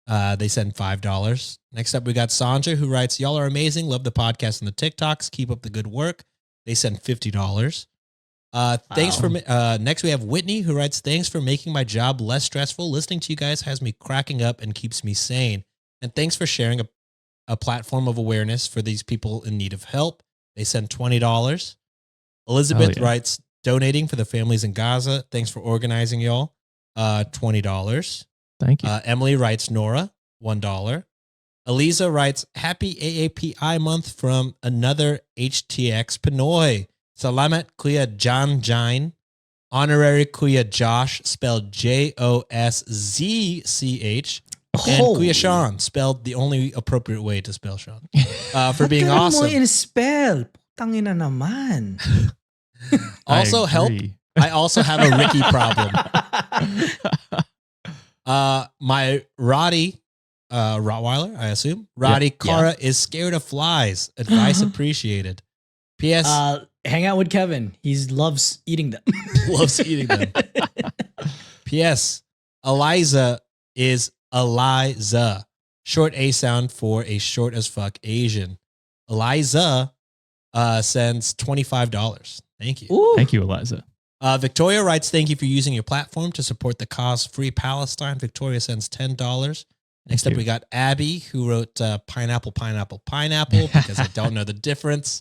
They send $5. Next up, we got Sandra, who writes, y'all are amazing. Love the podcast and the TikToks. Keep up the good work. They send $50. Thanks for next, we have Whitney, who writes, thanks for making my job less stressful. Listening to you guys has me cracking up and keeps me sane. And thanks for sharing a platform of awareness for these people in need of help. They send $20. Elizabeth writes, donating for the families in Gaza. Thanks for organizing, y'all. $20. Thank you. Emily writes, Nora, $1. Eliza writes, happy AAPI month from another HTX Pinoy. Salamat Kuya John Jine. Honorary Kuya Josh, spelled JOSZCH. And Kuya Sean, spelled the only appropriate way to spell Sean. For being awesome. Mo in-spell. Putangin na naman. Also help. I also have a Ricky problem. My Roddy, Rottweiler, I assume. Roddy Kara is scared of flies. Advice appreciated. P.S. Hang out with Kevin. He loves eating them. Loves eating them. P.S. Eliza is Eliza. Short A sound for a short as fuck Asian. Eliza sends $25. Thank you. Ooh. Thank you, Eliza. Victoria writes, thank you for using your platform to support the cause Free Palestine. Victoria sends $10. Next up, we got Abby, who wrote pineapple because I don't know the difference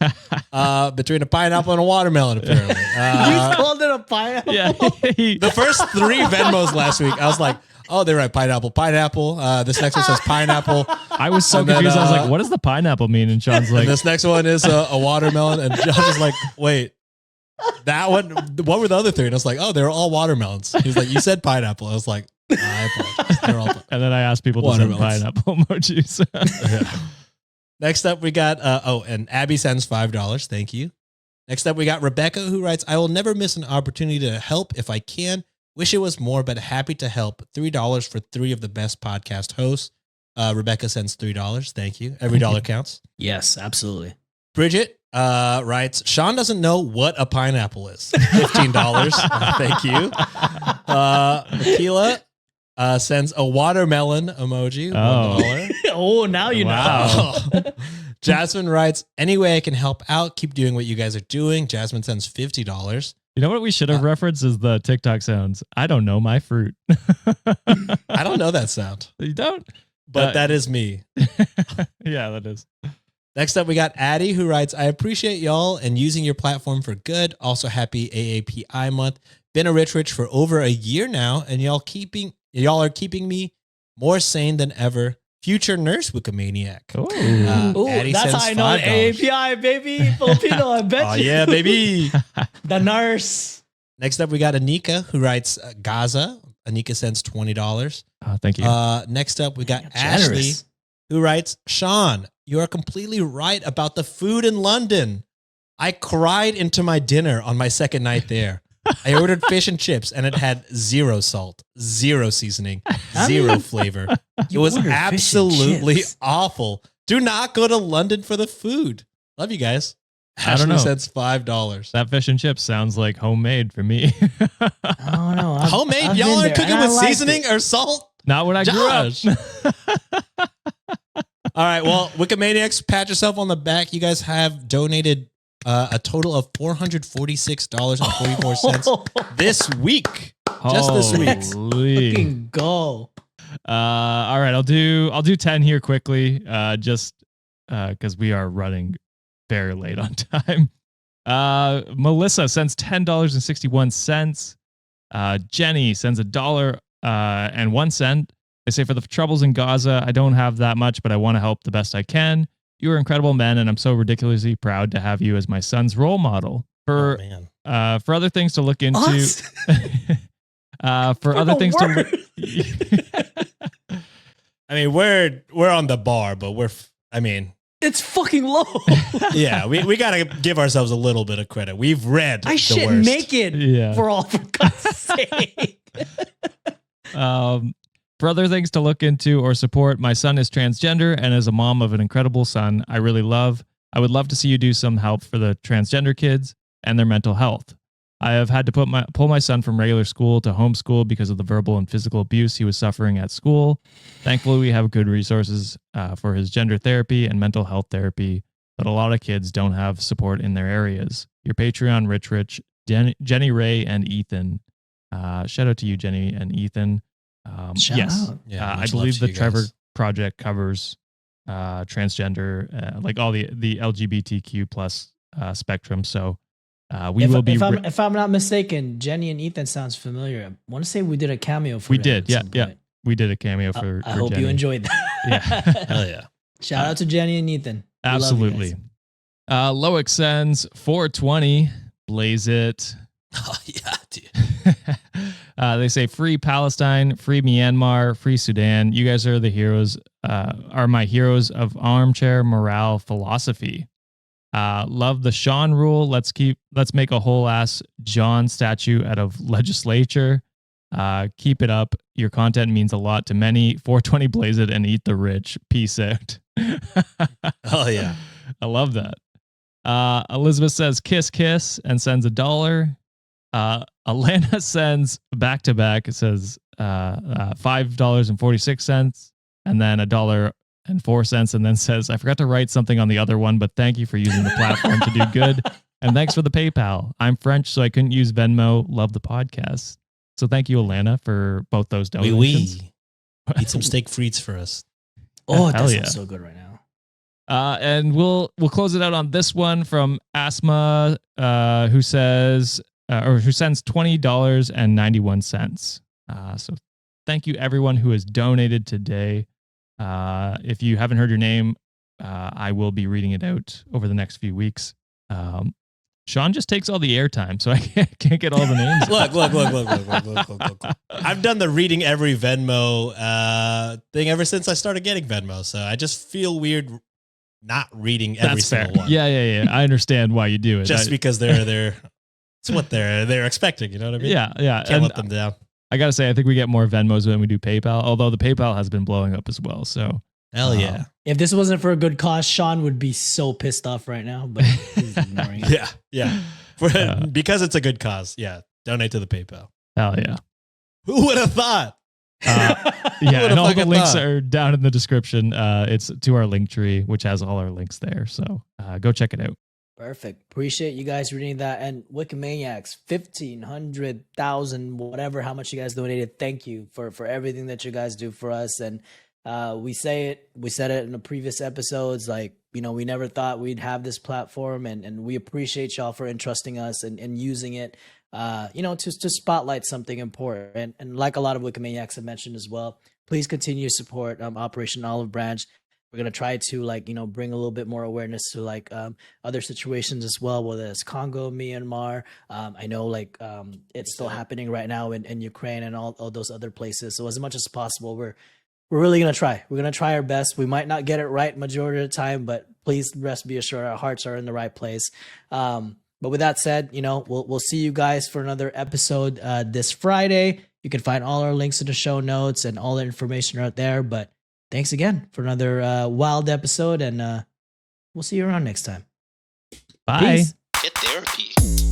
between a pineapple and a watermelon, apparently. You called it a pineapple? Yeah. The first 3 Venmos last week, I was like, oh, they write pineapple. This next one says pineapple. I was so And then, confused. I was like, what does the pineapple mean? And Sean's like, And this next one is a watermelon. And Josh is like, wait, that one, what were the other 3? And I was like, oh, they were all watermelons. He was like, you said pineapple. I was like, I apologize. They're all and then I asked people to send Watermelons. pineapple emojis. Yeah. Next up, we got, and Abby sends $5. Thank you. Next up, we got Rebecca, who writes, I will never miss an opportunity to help if I can. Wish it was more, but happy to help. $3 for 3 of the best podcast hosts. Rebecca sends $3. Thank you. Every dollar counts. Yes, absolutely. Bridget writes, Sean doesn't know what a pineapple is. $15. Thank you. Akila sends a watermelon emoji. $1. Oh, now you know. Wow. Jasmine writes, any way I can help out, keep doing what you guys are doing. Jasmine sends $50. You know what we should have referenced is the TikTok sounds. I don't know my fruit. I don't know that sound, You don't? but that is me. Yeah, that is. Next up, we got Addie, who writes, I appreciate y'all and using your platform for good. Also, happy AAPI month. Been a rich for over a year now, and y'all are keeping me more sane than ever. Future nurse Wikimaniac. Ooh. Ooh, Addie that's sends how I know the $5. API, baby. Filipino, I bet Oh, you. yeah, baby. The nurse. Next up, we got Anika, who writes Gaza. Anika sends $20. Thank you. Next up, we got Damn, Ashley, generous. who writes, Sean, you are completely right about the food in London. I cried into my dinner on my second night there. I ordered fish and chips, and it had 0 salt, 0 seasoning, 0 flavor. It You was ordered fish and absolutely chips. awful. Do not go to London for the food. Love you guys. I don't know. Ashley sends $5. That fish and chips sounds like homemade for me. I don't know. Homemade? I've Y'all been aren't there, cooking and I with liked seasoning it. or salt? Not when I grew Josh. up. All right. Well, Wikimaniacs, pat yourself on the back. You guys have donated a total of $446.44 this week. Just this week. Holy. Fucking go. All right, I'll do 10 here quickly, just because we are running very late on time. Melissa sends $10.61. Jenny sends $1.01. They say, for the troubles in Gaza, I don't have that much, but I want to help the best I can. You are incredible men, and I'm so ridiculously proud to have you as my son's role model. Oh, For man. for other things to look into. Us? For other things to look. I mean, we're on the bar, but It's fucking low. yeah, we got to give ourselves a little bit of credit. We've read I the shit worst. naked Yeah. for God's sake. For other things to look into or support, my son is transgender and is a mom of an incredible son I really love. I would love to see you do some help for the transgender kids and their mental health. I have had to pull my son from regular school to homeschool because of the verbal and physical abuse he was suffering at school. Thankfully, we have good resources for his gender therapy and mental health therapy, but a lot of kids don't have support in their areas. Your Patreon, Rich, Jenny Ray, and Ethan. Shout out to you, Jenny and Ethan. Shout yes, out. Yeah, I much love believe to the you Trevor guys. Project covers transgender, like all the LGBTQ plus spectrum. So we will be. If I'm not mistaken, Jenny and Ethan sounds familiar. I want to say we did a cameo for We them did, at yeah, some yeah. point. We did a cameo for. I for hope Jenny. you enjoyed that. Yeah. Hell yeah. Shout out to Jenny and Ethan. We love you Absolutely. guys. Loic sends 420. Blaze it. Oh, yeah, dude. They say free Palestine, free Myanmar, free Sudan. You guys are the heroes, are my heroes of armchair morale philosophy. Love the Sean rule. Let's make a whole ass John statue out of legislature. Keep it up. Your content means a lot to many. 420 blaze it and eat the rich. Peace out. Oh, yeah. I love that. Elizabeth says kiss and sends $1. Alana sends back to back. It says $5.46 and then $1.04 and then says, I forgot to write something on the other one, but thank you for using the platform to do good. And thanks for the PayPal. I'm French, so I couldn't use Venmo. Love the podcast. So thank you, Alana, for both those donations. Eat some steak frites for us. Oh, Hell that yeah. sounds so good right now. And we'll close it out on this one from Asma, who says who sends $20.91. So thank you everyone who has donated today. If you haven't heard your name, I will be reading it out over the next few weeks. Sean just takes all the airtime, so I can't get all the names. Look. I've done the reading every Venmo thing ever since I started getting Venmo, so I just feel weird not reading every That's fair. single one. Yeah. I understand why you do it. Just because they're it's what they're expecting, you know what I mean? Yeah. Can't And let them down. I gotta say, I think we get more Venmos when we do PayPal, although the PayPal has been blowing up as well. So Hell yeah. If this wasn't for a good cause, Sean would be so pissed off right now, but he's ignoring it. Yeah. Because it's a good cause. Yeah. Donate to the PayPal. hell yeah. Who would have thought? Yeah, would've and all the fucking links thought? are down in the description. It's to our link tree, which has all our links there. So go check it out. Perfect. Appreciate you guys reading that. And Wikimaniacs, 1,500,000, whatever, how much you guys donated. Thank you for everything that you guys do for us. And we said it in the previous episodes, like, you know, we never thought we'd have this platform, and we appreciate y'all for entrusting us and using it, you know, to spotlight something important. And like a lot of Wikimaniacs have mentioned as well, please continue to support Operation Olive Branch. We're gonna try to bring a little bit more awareness to other situations as well, whether it's Congo, Myanmar. I know it's still happening right now in Ukraine and all those other places. So as much as possible, we're really gonna try. We're gonna try our best. We might not get it right majority of the time, but please be assured our hearts are in the right place. But with that said, we'll see you guys for another episode this Friday. You can find all our links in the show notes and all the information out there. But thanks again for another wild episode, and we'll see you around next time. Bye. Peace. Get therapy.